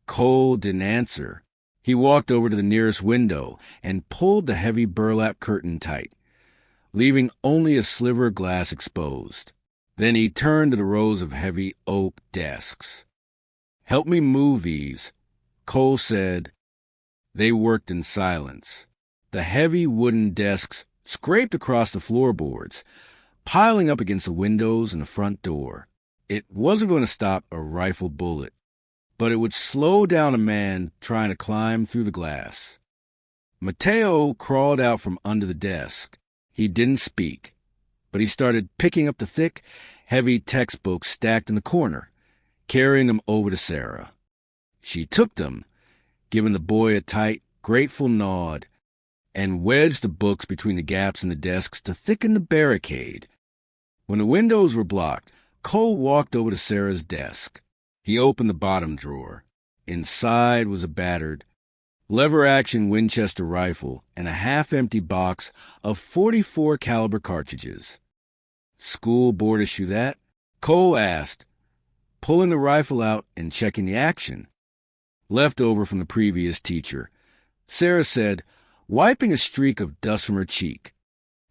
Speaker 1: Cole didn't answer. He walked over to the nearest window and pulled the heavy burlap curtain tight, leaving only a sliver of glass exposed. Then he turned to the rows of heavy oak desks. "Help me move these," Cole said. They worked in silence. The heavy wooden desks scraped across the floorboards, piling up against the windows and the front door. It wasn't going to stop a rifle bullet, but it would slow down a man trying to climb through the glass. Mateo crawled out from under the desk. He didn't speak, but he started picking up the thick, heavy textbooks stacked in the corner, carrying them over to Sarah. She took them, giving the boy a tight, grateful nod, and wedged the books between the gaps in the desks to thicken the barricade. When the windows were blocked, Cole walked over to Sarah's desk. He opened the bottom drawer. Inside was a battered, lever-action Winchester rifle and a half-empty box of .44 caliber cartridges. "School board issue that?" Cole asked, pulling the rifle out and checking the action. left over from the previous teacher. Sarah said, wiping a streak of dust from her cheek.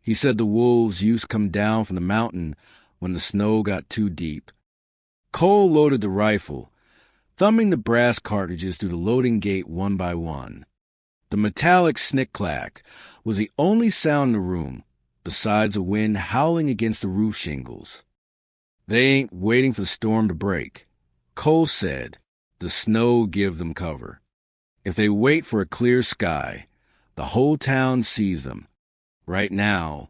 Speaker 1: He said the wolves used to come down from the mountain when the snow got too deep. Cole loaded the rifle, thumbing the brass cartridges through the loading gate one by one. The metallic snick-clack was the only sound in the room, besides the wind howling against the roof shingles. They ain't waiting for the storm to break. Cole said, the snow give them cover. If they wait for a clear sky, the whole town sees them. Right now,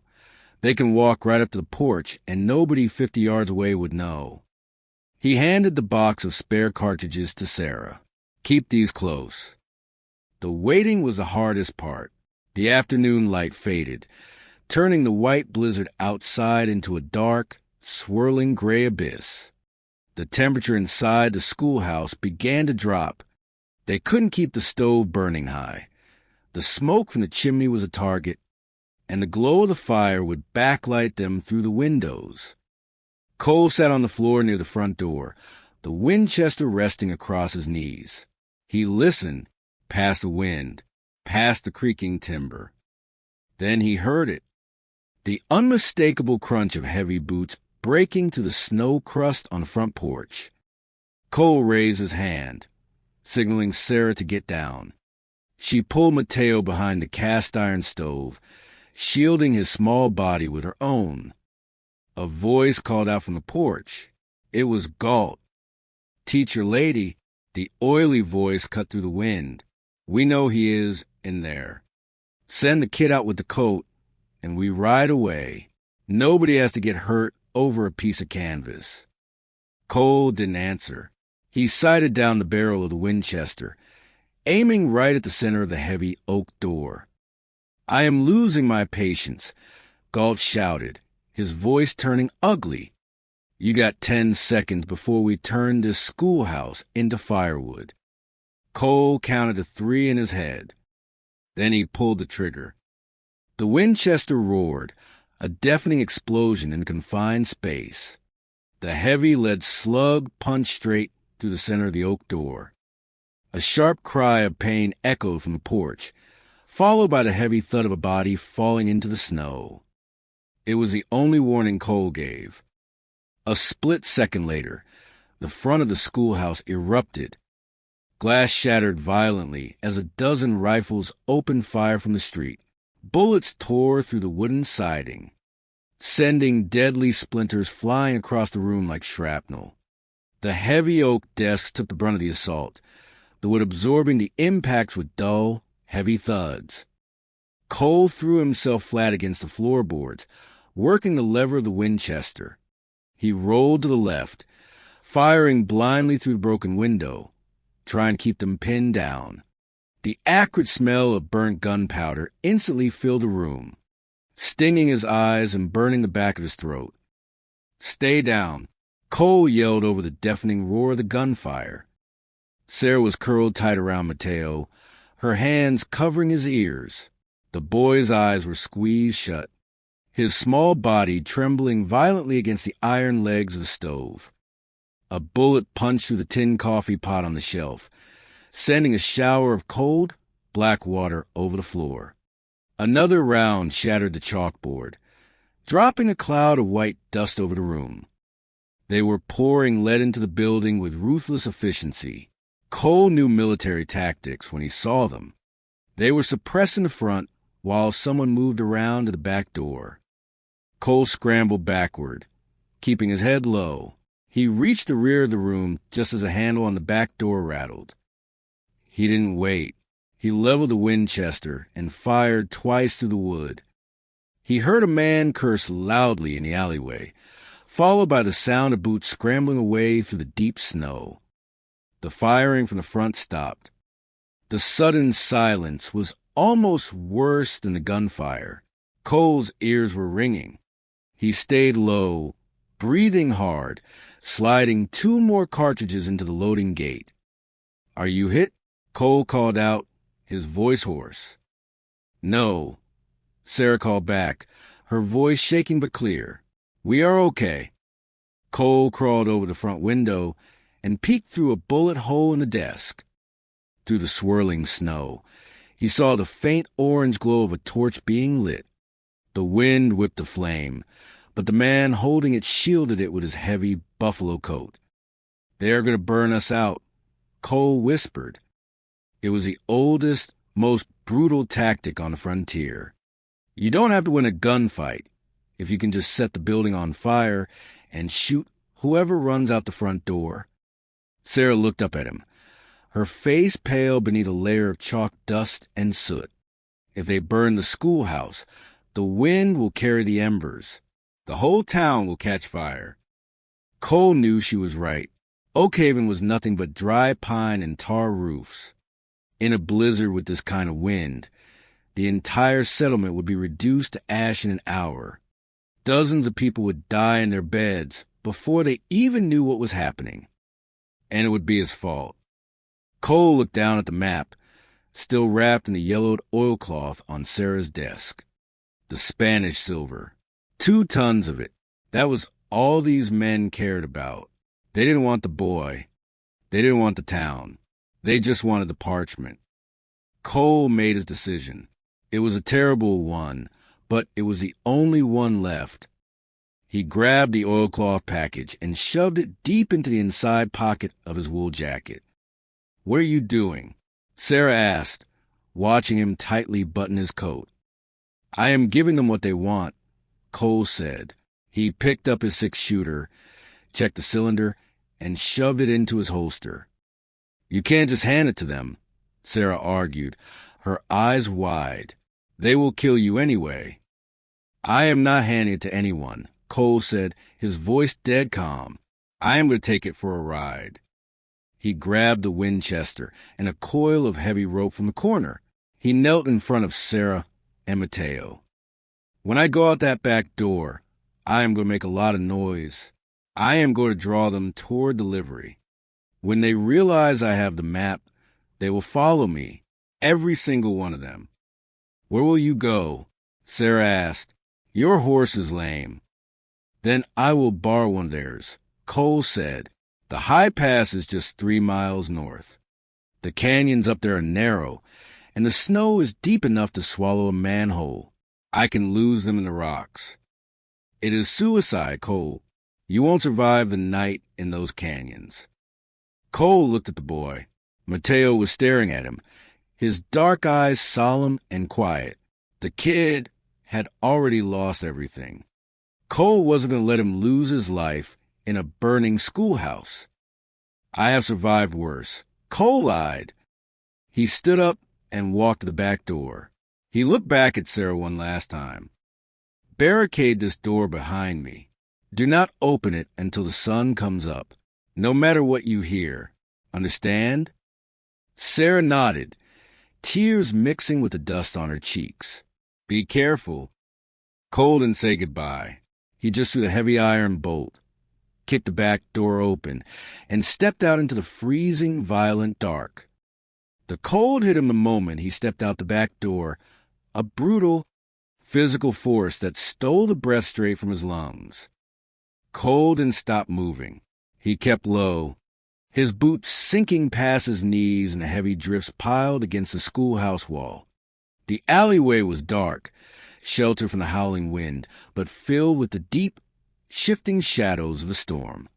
Speaker 1: they can walk right up to the porch and nobody 50 yards away would know. He handed the box of spare cartridges to Sarah. Keep these close. The waiting was the hardest part. The afternoon light faded, turning the white blizzard outside into a dark, swirling gray abyss. The temperature inside the schoolhouse began to drop. They couldn't keep the stove burning high. The smoke from the chimney was a target, and the glow of the fire would backlight them through the windows. Cole sat on the floor near the front door, the Winchester resting across his knees. He listened, past the wind, past the creaking timber. Then he heard it, the unmistakable crunch of heavy boots breaking through the snow crust on the front porch. Cole raised his hand, signaling Sarah to get down. She pulled Mateo behind the cast-iron stove, shielding his small body with her own. A voice called out from the porch. It was Galt. Teacher lady, the oily voice cut through the wind. We know he is in there. Send the kid out with the coat, and we ride away. Nobody has to get hurt over a piece of canvas. Cole didn't answer. He sighted down the barrel of the Winchester, aiming right at the center of the heavy oak door. I am losing my patience, Galt shouted, his voice turning ugly. You got 10 seconds before we turn this schoolhouse into firewood. Cole counted to 3 in his head. Then he pulled the trigger. The Winchester roared, a deafening explosion in confined space. The heavy lead slug punched straight through the center of the oak door. A sharp cry of pain echoed from the porch, followed by the heavy thud of a body falling into the snow. It was the only warning Cole gave. A split second later, the front of the schoolhouse erupted. Glass shattered violently as a dozen rifles opened fire from the street. Bullets tore through the wooden siding, sending deadly splinters flying across the room like shrapnel. The heavy oak desks took the brunt of the assault, the wood absorbing the impacts with dull, heavy thuds. Cole threw himself flat against the floorboards, working the lever of the Winchester. He rolled to the left, firing blindly through the broken window, trying to keep them pinned down. The acrid smell of burnt gunpowder instantly filled the room, stinging his eyes and burning the back of his throat. Stay down, Cole yelled over the deafening roar of the gunfire. Sarah was curled tight around Mateo, her hands covering his ears. The boy's eyes were squeezed shut, his small body trembling violently against the iron legs of the stove. A bullet punched through the tin coffee pot on the shelf, sending a shower of cold, black water over the floor. Another round shattered the chalkboard, dropping a cloud of white dust over the room. They were pouring lead into the building with ruthless efficiency. Cole knew military tactics when he saw them. They were suppressing the front while someone moved around to the back door. Cole scrambled backward, keeping his head low. He reached the rear of the room just as a handle on the back door rattled. He didn't wait. He leveled the Winchester and fired twice through the wood. He heard a man curse loudly in the alleyway, followed by the sound of boots scrambling away through the deep snow. The firing from the front stopped. The sudden silence was almost worse than the gunfire. Cole's ears were ringing. He stayed low, breathing hard, sliding 2 more cartridges into the loading gate. Are you hit? Cole called out, his voice hoarse. No, Sarah called back, her voice shaking but clear. We are okay. Cole crawled over the front window and peeked through a bullet hole in the desk. through the swirling snow. He saw the faint orange glow of a torch being lit. The wind whipped the flame, but the man holding it shielded it with his heavy buffalo coat. "They are going to burn us out," Cole whispered. It was the oldest, most brutal tactic on the frontier. You don't have to win a gunfight if you can just set the building on fire and shoot whoever runs out the front door. Sarah looked up at him, her face pale beneath a layer of chalk dust and soot. If they burn the schoolhouse, the wind will carry the embers. The whole town will catch fire. Cole knew she was right. Oak Haven was nothing but dry pine and tar roofs. In a blizzard with this kind of wind, the entire settlement would be reduced to ash in an hour. Dozens of people would die in their beds before they even knew what was happening. And it would be his fault. Cole looked down at the map, still wrapped in the yellowed oilcloth on Sarah's desk. The Spanish silver. 2 tons of it. That was all these men cared about. They didn't want the boy. They didn't want the town. They just wanted the parchment. Cole made his decision. It was a terrible one, but it was the only one left. He grabbed the oilcloth package and shoved it deep into the inside pocket of his wool jacket. "What are you doing?" Sarah asked, watching him tightly button his coat. "I am giving them what they want," Cole said. He picked up his 6-shooter, checked the cylinder, and shoved it into his holster. "You can't just hand it to them," Sarah argued, her eyes wide. "They will kill you anyway." "I am not handing it to anyone," Cole said, his voice dead calm. "I am going to take it for a ride." He grabbed the Winchester and a coil of heavy rope from the corner. He knelt in front of Sarah and Mateo. "When I go out that back door, I am going to make a lot of noise. I am going to draw them toward the livery. When they realize I have the map, they will follow me, every single one of them." "Where will you go?" Sarah asked. "Your horse is lame." "Then I will borrow one of theirs," Cole said. "The high pass is just 3 miles north. The canyons up there are narrow, and the snow is deep enough to swallow a manhole. I can lose them in the rocks." "It is suicide, Cole. You won't survive the night in those canyons." Cole looked at the boy. Mateo was staring at him, his dark eyes solemn and quiet. The kid had already lost everything. Cole wasn't going to let him lose his life in a burning schoolhouse. "I have survived worse." Cole lied. He stood up and walked to the back door. He looked back at Sarah one last time. "Barricade this door behind me. Do not open it until the sun comes up, no matter what you hear. Understand?" Sarah nodded, tears mixing with the dust on her cheeks. "Be careful." Cole didn't say goodbye. He just threw the heavy iron bolt, kicked the back door open, and stepped out into the freezing, violent dark. The cold hit him the moment he stepped out the back door, a brutal, physical force that stole the breath straight from his lungs. Cole didn't stop moving. He kept low, his boots sinking past his knees in the heavy drifts piled against the schoolhouse wall. The alleyway was dark, sheltered from the howling wind, but filled with the deep, shifting shadows of the storm.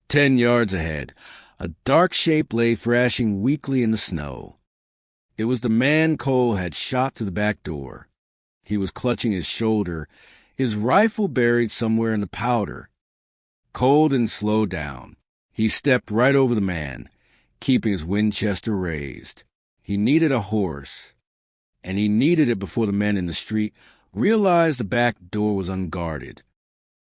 Speaker 1: 10 yards ahead, a dark shape lay thrashing weakly in the snow. It was the man Cole had shot through the back door. He was clutching his shoulder, his rifle buried somewhere in the powder. Cole didn't slow down. He stepped right over the man, keeping his Winchester raised. He needed a horse, and he needed it before the men in the street realized the back door was unguarded.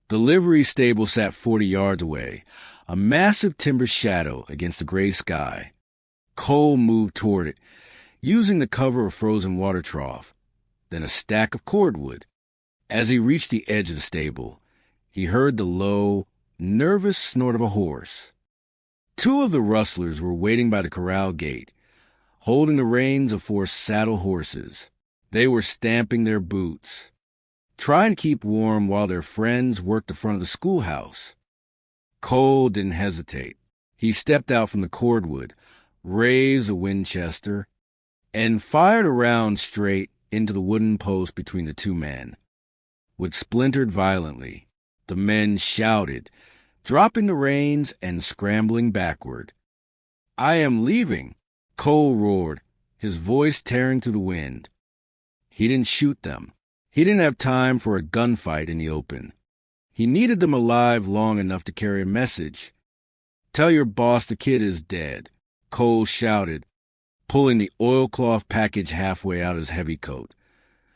Speaker 1: The livery stable sat 40 yards away, a massive timber shadow against the gray sky. Cole moved toward it, using the cover of a frozen water trough, then a stack of cordwood. As he reached the edge of the stable, he heard the low, nervous snort of a horse. 2 of the rustlers were waiting by the corral gate, holding the reins of 4 saddle horses. They were stamping their boots, trying to keep warm while their friends worked the front of the schoolhouse. Cole didn't hesitate. He stepped out from the cordwood, raised a Winchester, and fired a round straight into the wooden post between the two men, which splintered violently. The men shouted, dropping the reins and scrambling backward. "I am leaving," Cole roared, his voice tearing through the wind. He didn't shoot them. He didn't have time for a gunfight in the open. He needed them alive long enough to carry a message. "Tell your boss the kid is dead," Cole shouted, pulling the oilcloth package halfway out of his heavy coat,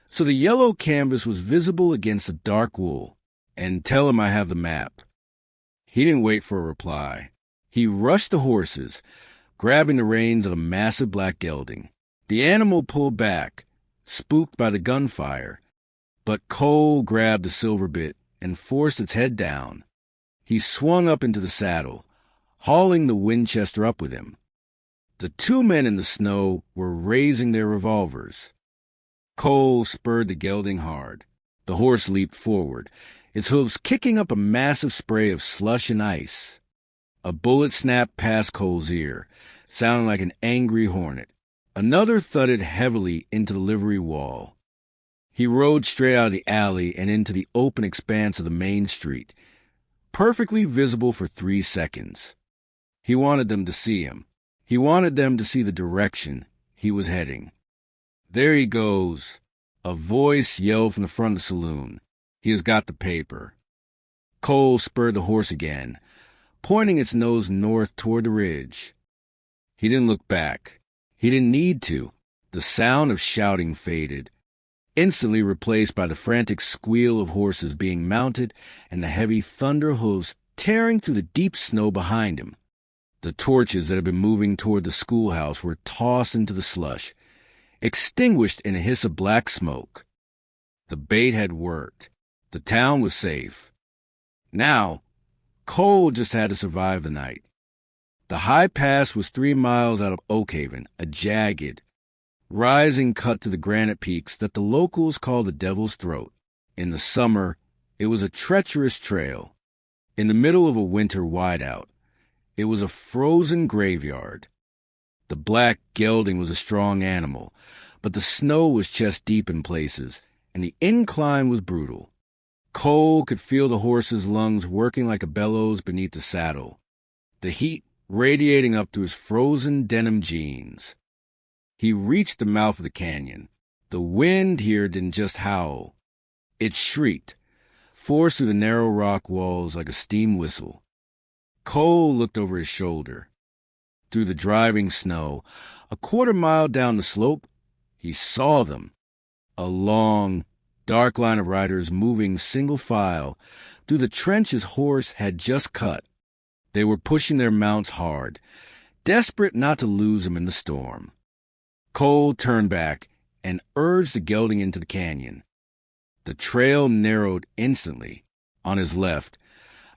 Speaker 1: so the yellow canvas was visible against the dark wool. "And tell him I have the map." He didn't wait for a reply. He rushed the horses, grabbing the reins of a massive black gelding. The animal pulled back, spooked by the gunfire, but Cole grabbed the silver bit and forced its head down. He swung up into the saddle, hauling the Winchester up with him. The two men in the snow were raising their revolvers. Cole spurred the gelding hard. The horse leaped forward, its hooves kicking up a massive spray of slush and ice. A bullet snapped past Cole's ear, sounding like an angry hornet. Another thudded heavily into the livery wall. He rode straight out of the alley and into the open expanse of the main street, perfectly visible for 3 seconds. He wanted them to see him. He wanted them to see the direction he was heading. "There he goes," a voice yelled from the front of the saloon. "He has got the paper." Cole spurred the horse again, pointing its nose north toward the ridge. He didn't look back. He didn't need to. The sound of shouting faded, instantly replaced by the frantic squeal of horses being mounted and the heavy thunder hoofs tearing through the deep snow behind him. The torches that had been moving toward the schoolhouse were tossed into the slush, extinguished in a hiss of black smoke. The bait had worked. The town was safe. Now, Cole just had to survive the night. The high pass was 3 miles out of Oakhaven, a jagged, rising cut to the granite peaks that the locals call the Devil's Throat. In the summer, it was a treacherous trail. In the middle of a winter whiteout, it was a frozen graveyard. The black gelding was a strong animal, but the snow was chest-deep in places, and the incline was brutal. Cole could feel the horse's lungs working like a bellows beneath the saddle, the heat radiating up through his frozen denim jeans. He reached the mouth of the canyon. The wind here didn't just howl. It shrieked, forced through the narrow rock walls like a steam whistle. Cole looked over his shoulder. Through the driving snow, a 1/4 mile down the slope, he saw them. A long, dark line of riders moving single file through the trench his horse had just cut. They were pushing their mounts hard, desperate not to lose him in the storm. Cole turned back and urged the gelding into the canyon. The trail narrowed instantly. On his left,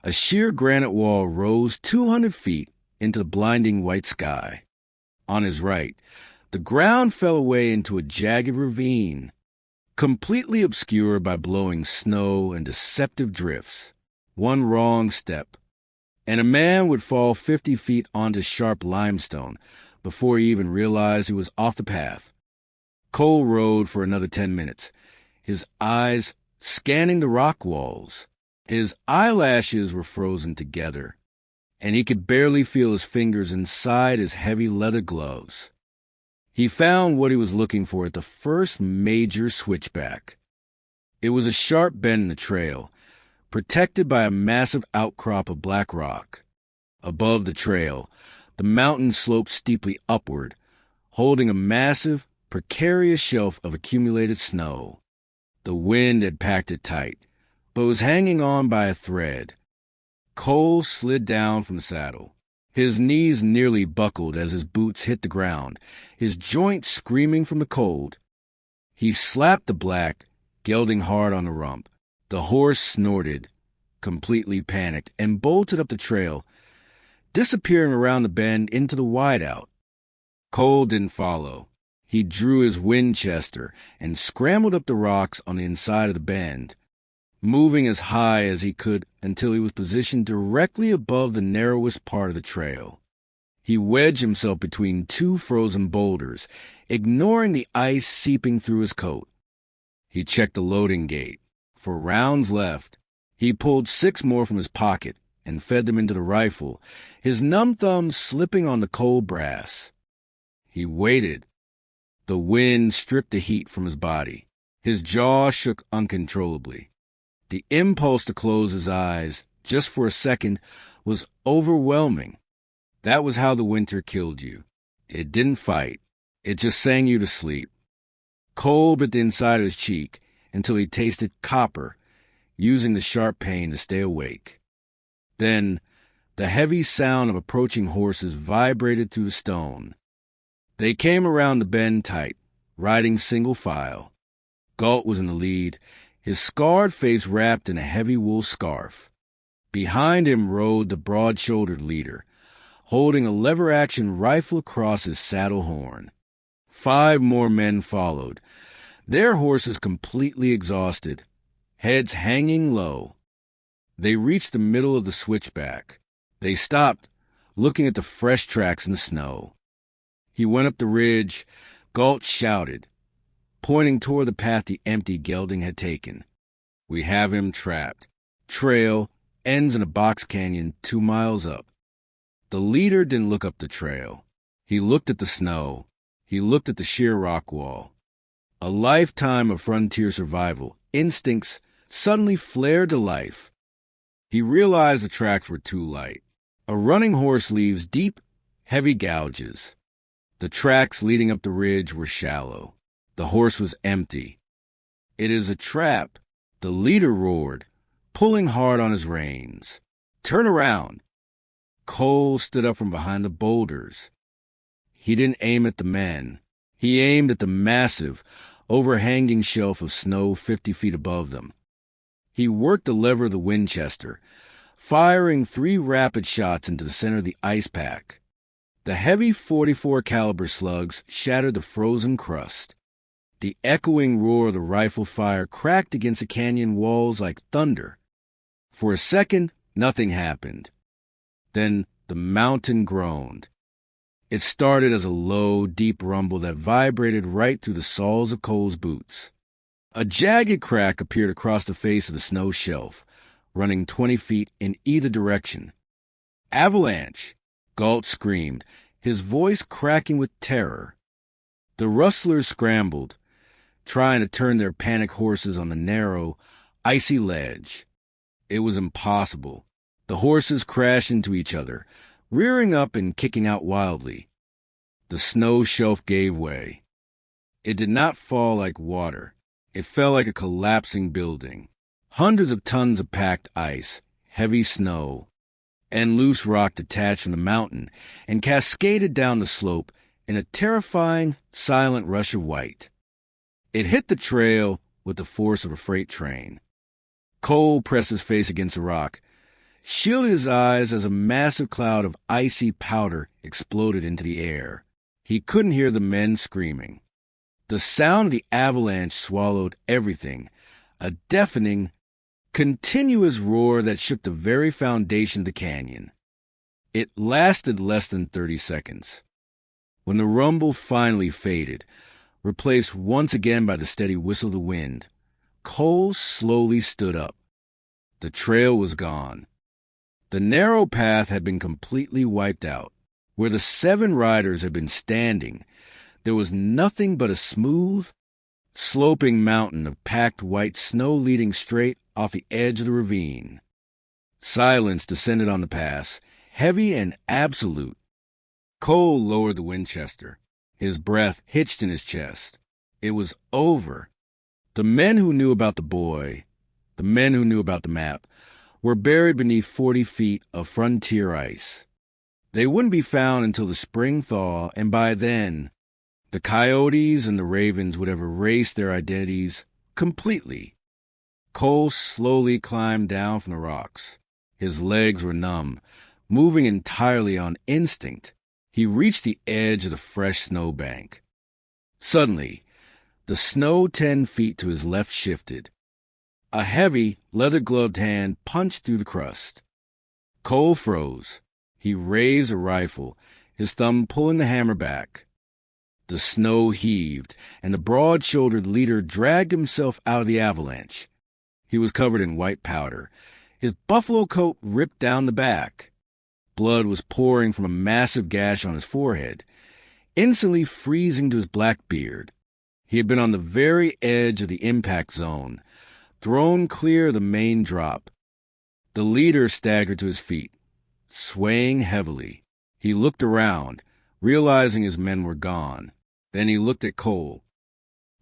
Speaker 1: a sheer granite wall rose 200 feet into the blinding white sky. On his right, the ground fell away into a jagged ravine, completely obscured by blowing snow and deceptive drifts. One wrong step, and a man would fall 50 feet onto sharp limestone before he even realized he was off the path. Cole rode for another 10 minutes, his eyes scanning the rock walls. His eyelashes were frozen together, and he could barely feel his fingers inside his heavy leather gloves. He found what he was looking for at the first major switchback. It was a sharp bend in the trail, protected by a massive outcrop of black rock. Above the trail, the mountain sloped steeply upward, holding a massive, precarious shelf of accumulated snow. The wind had packed it tight, but was hanging on by a thread. Cole slid down from the saddle. His knees nearly buckled as his boots hit the ground, his joints screaming from the cold. He slapped the black, gelding hard on the rump. The horse snorted, completely panicked, and bolted up the trail, disappearing around the bend into the whiteout. Cole didn't follow. He drew his Winchester and scrambled up the rocks on the inside of the bend, moving as high as he could until he was positioned directly above the narrowest part of the trail. He wedged himself between two frozen boulders, ignoring the ice seeping through his coat. He checked the loading gate. For rounds left, he pulled 6 more from his pocket and fed them into the rifle, his numb thumbs slipping on the cold brass. He waited. The wind stripped the heat from his body. His jaw shook uncontrollably. The impulse to close his eyes, just for a second, was overwhelming. That was how the winter killed you. It didn't fight. It just sang you to sleep. Cole bit the inside of his cheek until he tasted copper, using the sharp pain to stay awake. Then, the heavy sound of approaching horses vibrated through the stone. They came around the bend tight, riding single file. Galt was in the lead, his scarred face wrapped in a heavy wool scarf. Behind him rode the broad-shouldered leader, holding a lever-action rifle across his saddle horn. 5 more men followed, their horses completely exhausted, heads hanging low. They reached the middle of the switchback. They stopped, looking at the fresh tracks in the snow. He went up the ridge. Galt shouted, pointing toward the path the empty gelding had taken. "We have him trapped. Trail ends in a box canyon 2 miles up." The leader didn't look up the trail. He looked at the snow. He looked at the sheer rock wall. A lifetime of frontier survival instincts suddenly flared to life. He realized the tracks were too light. A running horse leaves deep, heavy gouges. The tracks leading up the ridge were shallow. The horse was empty. "It is a trap," the leader roared, pulling hard on his reins. "Turn around." Cole stood up from behind the boulders. He didn't aim at the men. He aimed at the massive, overhanging shelf of snow 50 feet above them. He worked the lever of the Winchester, firing 3 rapid shots into the center of the ice pack. The heavy .44 caliber slugs shattered the frozen crust. The echoing roar of the rifle fire cracked against the canyon walls like thunder. For a second, nothing happened. Then the mountain groaned. It started as a low, deep rumble that vibrated right through the soles of Cole's boots. A jagged crack appeared across the face of the snow shelf, running 20 feet in either direction. "Avalanche!" Galt screamed, his voice cracking with terror. The rustlers scrambled, trying to turn their panicked horses on the narrow, icy ledge. It was impossible. The horses crashed into each other, rearing up and kicking out wildly. The snow shelf gave way. It did not fall like water. It fell like a collapsing building. Hundreds of tons of packed ice, heavy snow, and loose rock detached from the mountain and cascaded down the slope in a terrifying, silent rush of white. It hit the trail with the force of a freight train. Cole pressed his face against the rock, shielded his eyes as a massive cloud of icy powder exploded into the air. He couldn't hear the men screaming. The sound of the avalanche swallowed everything, a deafening, continuous roar that shook the very foundation of the canyon. It lasted less than 30 seconds. When the rumble finally faded, replaced once again by the steady whistle of the wind, Cole slowly stood up. The trail was gone. The narrow path had been completely wiped out. Where the 7 riders had been standing, there was nothing but a smooth, sloping mountain of packed white snow leading straight off the edge of the ravine. Silence descended on the pass, heavy and absolute. Cole lowered the Winchester, his breath hitched in his chest. It was over. The men who knew about the boy, the men who knew about the map, were buried beneath 40 feet of frontier ice. They wouldn't be found until the spring thaw, and by then, the coyotes and the ravens would have erased their identities completely. Cole slowly climbed down from the rocks. His legs were numb, moving entirely on instinct. He reached the edge of the fresh snowbank. Suddenly, the snow 10 feet to his left shifted. A heavy, leather-gloved hand punched through the crust. Cole froze. He raised a rifle, his thumb pulling the hammer back. The snow heaved, and the broad-shouldered leader dragged himself out of the avalanche. He was covered in white powder, his buffalo coat ripped down the back. Blood was pouring from a massive gash on his forehead, instantly freezing to his black beard. He had been on the very edge of the impact zone, thrown clear of the main drop. The leader staggered to his feet, swaying heavily. He looked around, realizing his men were gone. Then he looked at Cole.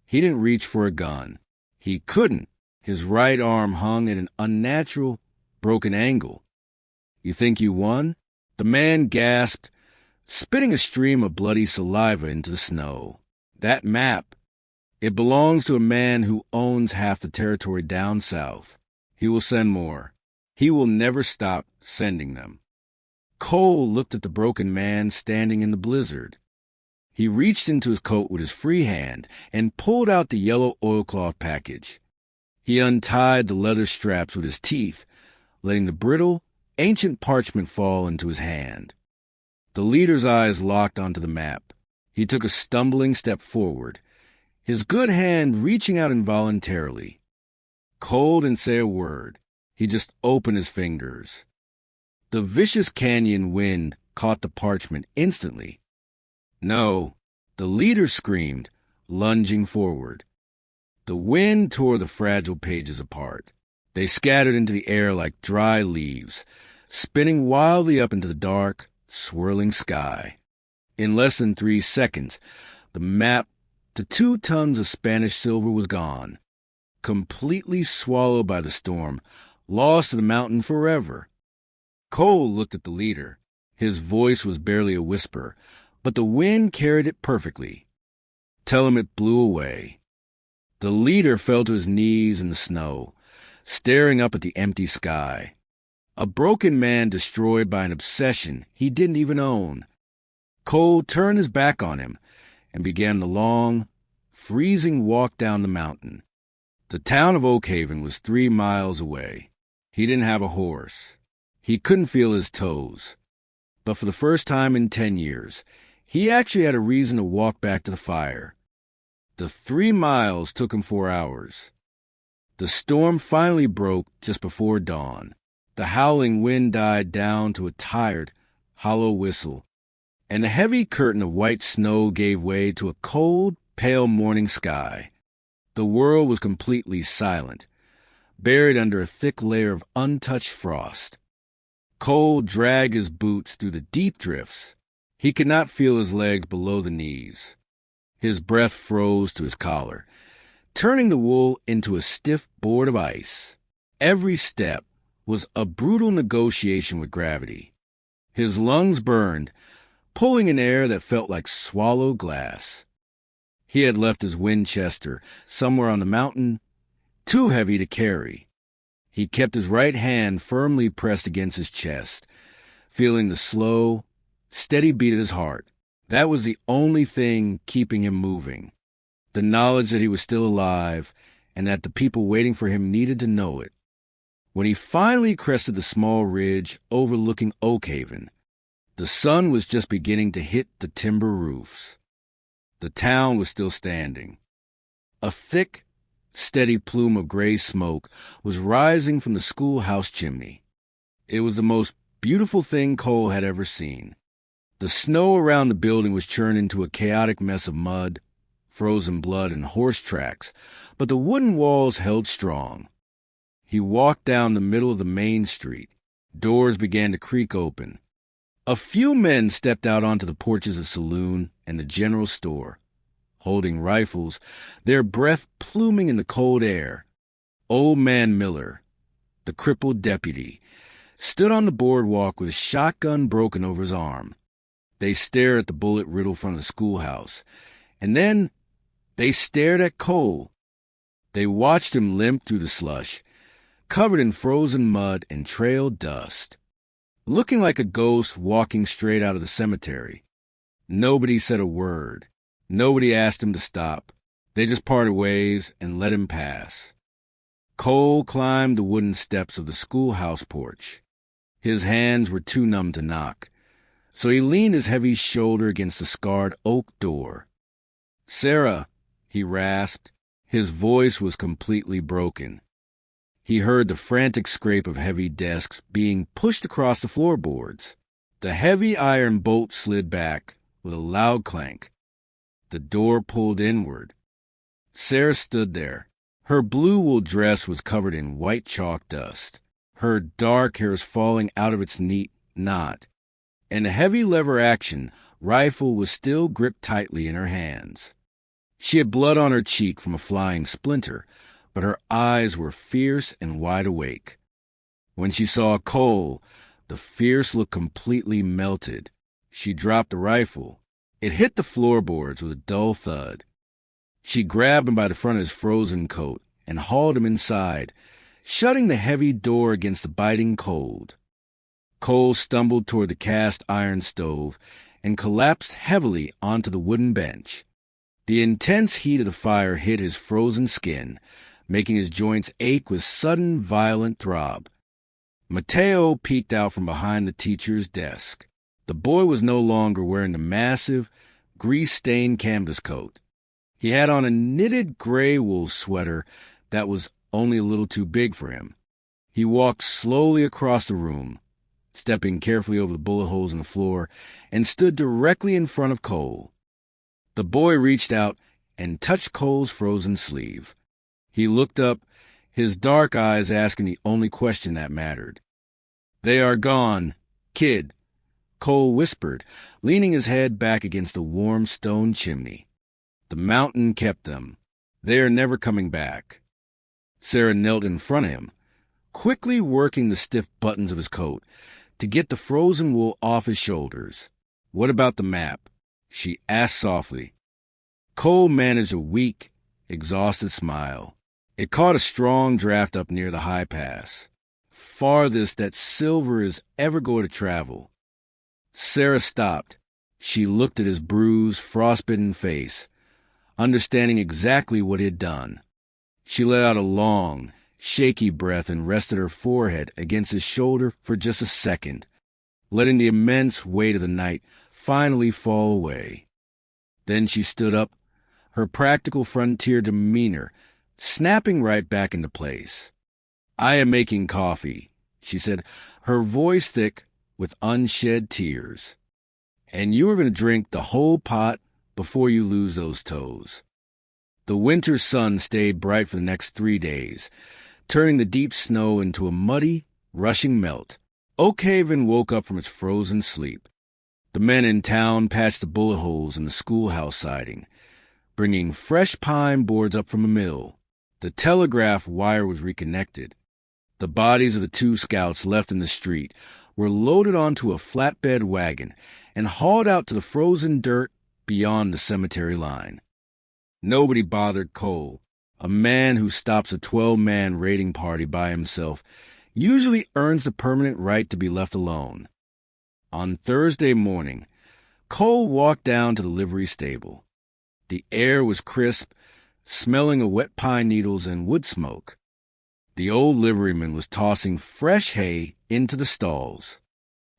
Speaker 1: He didn't reach for a gun. He couldn't. His right arm hung at an unnatural, broken angle. "You think you won?" The man gasped, spitting a stream of bloody saliva into the snow. "That map. It belongs to a man who owns half the territory down south. He will send more. He will never stop sending them." Cole looked at the broken man standing in the blizzard. He reached into his coat with his free hand and pulled out the yellow oilcloth package. He untied the leather straps with his teeth, letting the brittle, ancient parchment fall into his hand. The leader's eyes locked onto the map. He took a stumbling step forward, his good hand reaching out involuntarily. Cole didn't say a word. He just opened his fingers. The vicious canyon wind caught the parchment instantly. "No," the leader screamed, lunging forward. The wind tore the fragile pages apart. They scattered into the air like dry leaves, spinning wildly up into the dark, swirling sky. In less than 3 seconds, the map to 2 tons of Spanish silver was gone, completely swallowed by the storm, lost to the mountain forever. Cole looked at the leader. His voice was barely a whisper, but the wind carried it perfectly. "Tell him it blew away." The leader fell to his knees in the snow, staring up at the empty sky. A broken man destroyed by an obsession he didn't even own. Cole turned his back on him and began the long, freezing walk down the mountain. The town of Oakhaven was 3 miles away. He didn't have a horse. He couldn't feel his toes. But for the first time in 10 years, he actually had a reason to walk back to the fire. The 3 miles took him 4 hours. The storm finally broke just before dawn. The howling wind died down to a tired, hollow whistle, and the heavy curtain of white snow gave way to a cold, pale morning sky. The world was completely silent, buried under a thick layer of untouched frost. Cole dragged his boots through the deep drifts. He could not feel his legs below the knees. His breath froze to his collar, turning the wool into a stiff board of ice. Every step was a brutal negotiation with gravity. His lungs burned, pulling in air that felt like swallowed glass. He had left his Winchester somewhere on the mountain, too heavy to carry. He kept his right hand firmly pressed against his chest, feeling the slow, steady beat of his heart. That was the only thing keeping him moving. The knowledge that he was still alive and that the people waiting for him needed to know it. When he finally crested the small ridge overlooking Oakhaven, the sun was just beginning to hit the timber roofs. The town was still standing. A thick, steady plume of gray smoke was rising from the schoolhouse chimney. It was the most beautiful thing Cole had ever seen. The snow around the building was churned into a chaotic mess of mud, frozen blood, and horse tracks, but the wooden walls held strong. He walked down the middle of the main street. Doors began to creak open. A few men stepped out onto the porches of the saloon and the general store, holding rifles, their breath pluming in the cold air. Old Man Miller, the crippled deputy, stood on the boardwalk with his shotgun broken over his arm. They stared at the bullet-riddled front of the schoolhouse, and then they stared at Cole. They watched him limp through the slush, covered in frozen mud and trail dust, looking like a ghost walking straight out of the cemetery. Nobody said a word. Nobody asked him to stop. They just parted ways and let him pass. Cole climbed the wooden steps of the schoolhouse porch. His hands were too numb to knock. so he leaned his heavy shoulder against the scarred oak door. "Sarah," he rasped. His voice was completely broken. He heard the frantic scrape of heavy desks being pushed across the floorboards. The heavy iron bolt slid back with a loud clank. The door pulled inward. Sarah stood there. Her blue wool dress was covered in white chalk dust, her dark hair falling out of its neat knot, and a heavy lever-action rifle was still gripped tightly in her hands. She had blood on her cheek from a flying splinter, but her eyes were fierce and wide awake. When she saw Cole, the fierce look completely melted. She dropped the rifle. It hit the floorboards with a dull thud. She grabbed him by the front of his frozen coat and hauled him inside, shutting the heavy door against the biting cold. Cole stumbled toward the cast-iron stove and collapsed heavily onto the wooden bench. The intense heat of the fire hit his frozen skin, making his joints ache with sudden, violent throb. Mateo peeked out from behind the teacher's desk. The boy was no longer wearing the massive, grease-stained canvas coat. He had on a knitted gray wool sweater that was only a little too big for him. He walked slowly across the room, stepping carefully over the bullet holes in the floor, and stood directly in front of Cole. The boy reached out and touched Cole's frozen sleeve. He looked up, his dark eyes asking the only question that mattered. "They are gone, kid," Cole whispered, leaning his head back against the warm stone chimney. "The mountain kept them. They are never coming back." Sarah knelt in front of him, quickly working the stiff buttons of his coat to get the frozen wool off his shoulders. "What about the map?" she asked softly. Cole managed a weak, exhausted smile. It caught a strong draft up near the high pass, farthest that Silver is ever going to travel. Sarah stopped. She looked at his bruised, frostbitten face, understanding exactly what he had done. She let out a long, shaky breath and rested her forehead against his shoulder for just a second, letting the immense weight of the night finally fall away. Then she stood up, her practical frontier demeanor snapping right back into place. "I am making coffee," she said, her voice thick with unshed tears. "And you are going to drink the whole pot before you lose those toes." The winter sun stayed bright for the next 3 days, turning the deep snow into a muddy, rushing melt. Oak Haven woke up from its frozen sleep. The men in town patched the bullet holes in the schoolhouse siding, bringing fresh pine boards up from a mill. The telegraph wire was reconnected. The bodies of the 2 scouts left in the street were loaded onto a flatbed wagon and hauled out to the frozen dirt beyond the cemetery line. Nobody bothered Cole. A man who stops a 12-man raiding party by himself usually earns the permanent right to be left alone. On Thursday morning, Cole walked down to the livery stable. The air was crisp, smelling of wet pine needles and wood smoke. The old liveryman was tossing fresh hay into the stalls.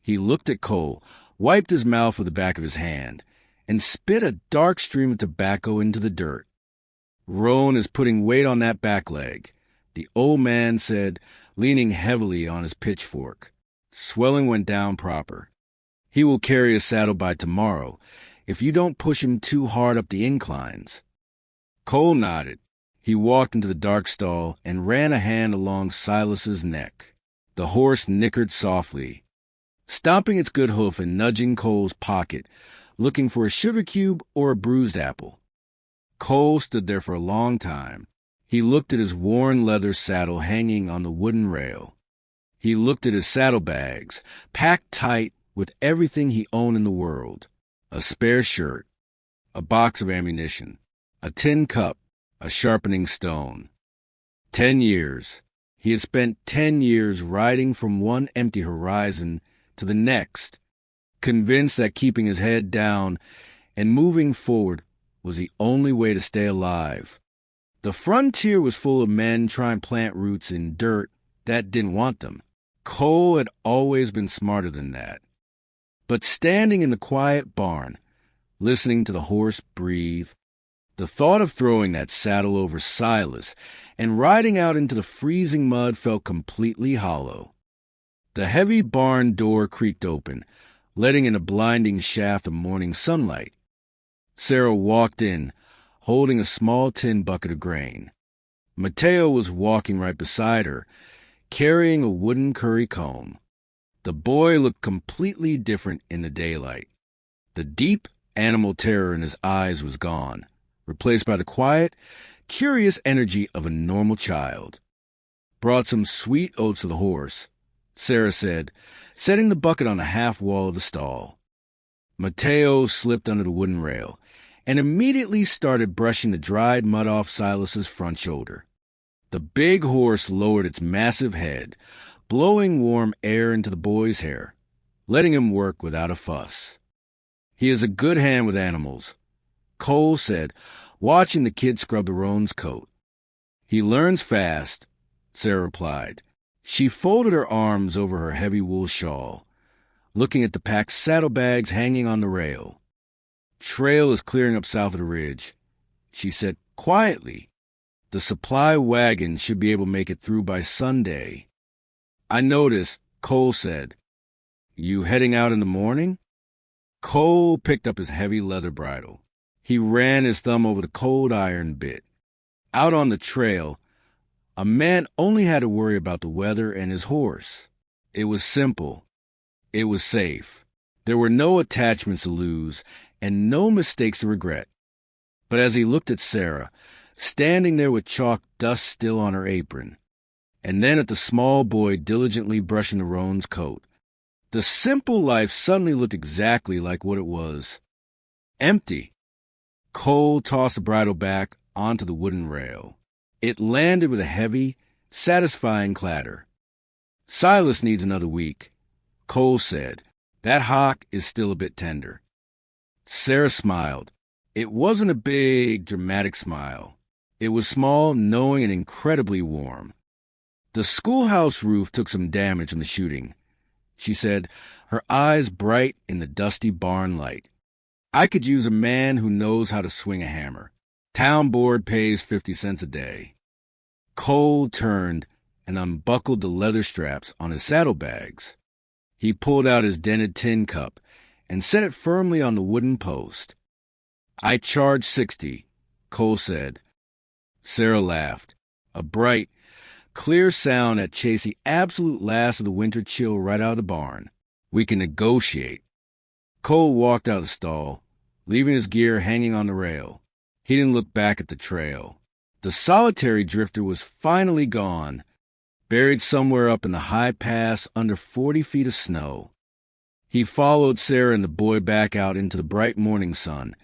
Speaker 1: He looked at Cole, wiped his mouth with the back of his hand, and spit a dark stream of tobacco into the dirt. "Roan is putting weight on that back leg," the old man said, leaning heavily on his pitchfork. "Swelling went down proper. He will carry a saddle by tomorrow if you don't push him too hard up the inclines." Cole nodded. He walked into the dark stall and ran a hand along Silas's neck. The horse nickered softly, stomping its good hoof and nudging Cole's pocket, looking for a sugar cube or a bruised apple. Cole stood there for a long time. He looked at his worn leather saddle hanging on the wooden rail. He looked at his saddlebags, packed tight with everything he owned in the world: a spare shirt, a box of ammunition, a tin cup, a sharpening stone. 10 years. He had spent 10 years riding from one empty horizon to the next, convinced that keeping his head down and moving forward was the only way to stay alive. The frontier was full of men trying to plant roots in dirt that didn't want them. Cole had always been smarter than that. But standing in the quiet barn, listening to the horse breathe, the thought of throwing that saddle over Silas and riding out into the freezing mud felt completely hollow. The heavy barn door creaked open, letting in a blinding shaft of morning sunlight. Sarah walked in, holding a small tin bucket of grain. Mateo was walking right beside her, carrying a wooden curry comb. The boy looked completely different in the daylight. The deep animal terror in his eyes was gone, replaced by the quiet, curious energy of a normal child. "Brought some sweet oats for the horse," Sarah said, setting the bucket on the half wall of the stall. Mateo slipped under the wooden rail and immediately started brushing the dried mud off Silas's front shoulder. The big horse lowered its massive head, blowing warm air into the boy's hair, letting him work without a fuss. "He is a good hand with animals," Cole said, watching the kid scrub the roan's coat. "He learns fast," Sarah replied. She folded her arms over her heavy wool shawl, looking at the packed saddlebags hanging on the rail. "Trail is clearing up south of the ridge," she said quietly. "The supply wagon should be able to make it through by Sunday." "I noticed," Cole said. "You heading out in the morning?" Cole picked up his heavy leather bridle. He ran his thumb over the cold iron bit. Out on the trail, a man only had to worry about the weather and his horse. It was simple. It was safe. There were no attachments to lose and no mistakes to regret. But as he looked at Sarah, standing there with chalk dust still on her apron, and then at the small boy diligently brushing the roan's coat, the simple life suddenly looked exactly like what it was. Empty. Cole tossed the bridle back onto the wooden rail. It landed with a heavy, satisfying clatter. "Silas needs another week," Cole said. "That hock is still a bit tender." Sarah smiled. It wasn't a big, dramatic smile. It was small, knowing, and incredibly warm. "The schoolhouse roof took some damage in the shooting," she said, her eyes bright in the dusty barn light. "I could use a man who knows how to swing a hammer. Town board pays 50 cents a day." Cole turned and unbuckled the leather straps on his saddlebags. He pulled out his dented tin cup and set it firmly on the wooden post. "I charge 60, Cole said. Sarah laughed. A bright, clear sound that chased the absolute last of the winter chill right out of the barn. "We can negotiate." Cole walked out of the stall, leaving his gear hanging on the rail. He didn't look back at the trail. The solitary drifter was finally gone, buried somewhere up in the high pass under 40 feet of snow. He followed Sarah and the boy back out into the bright morning sun,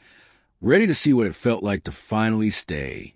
Speaker 1: ready to see what it felt like to finally stay.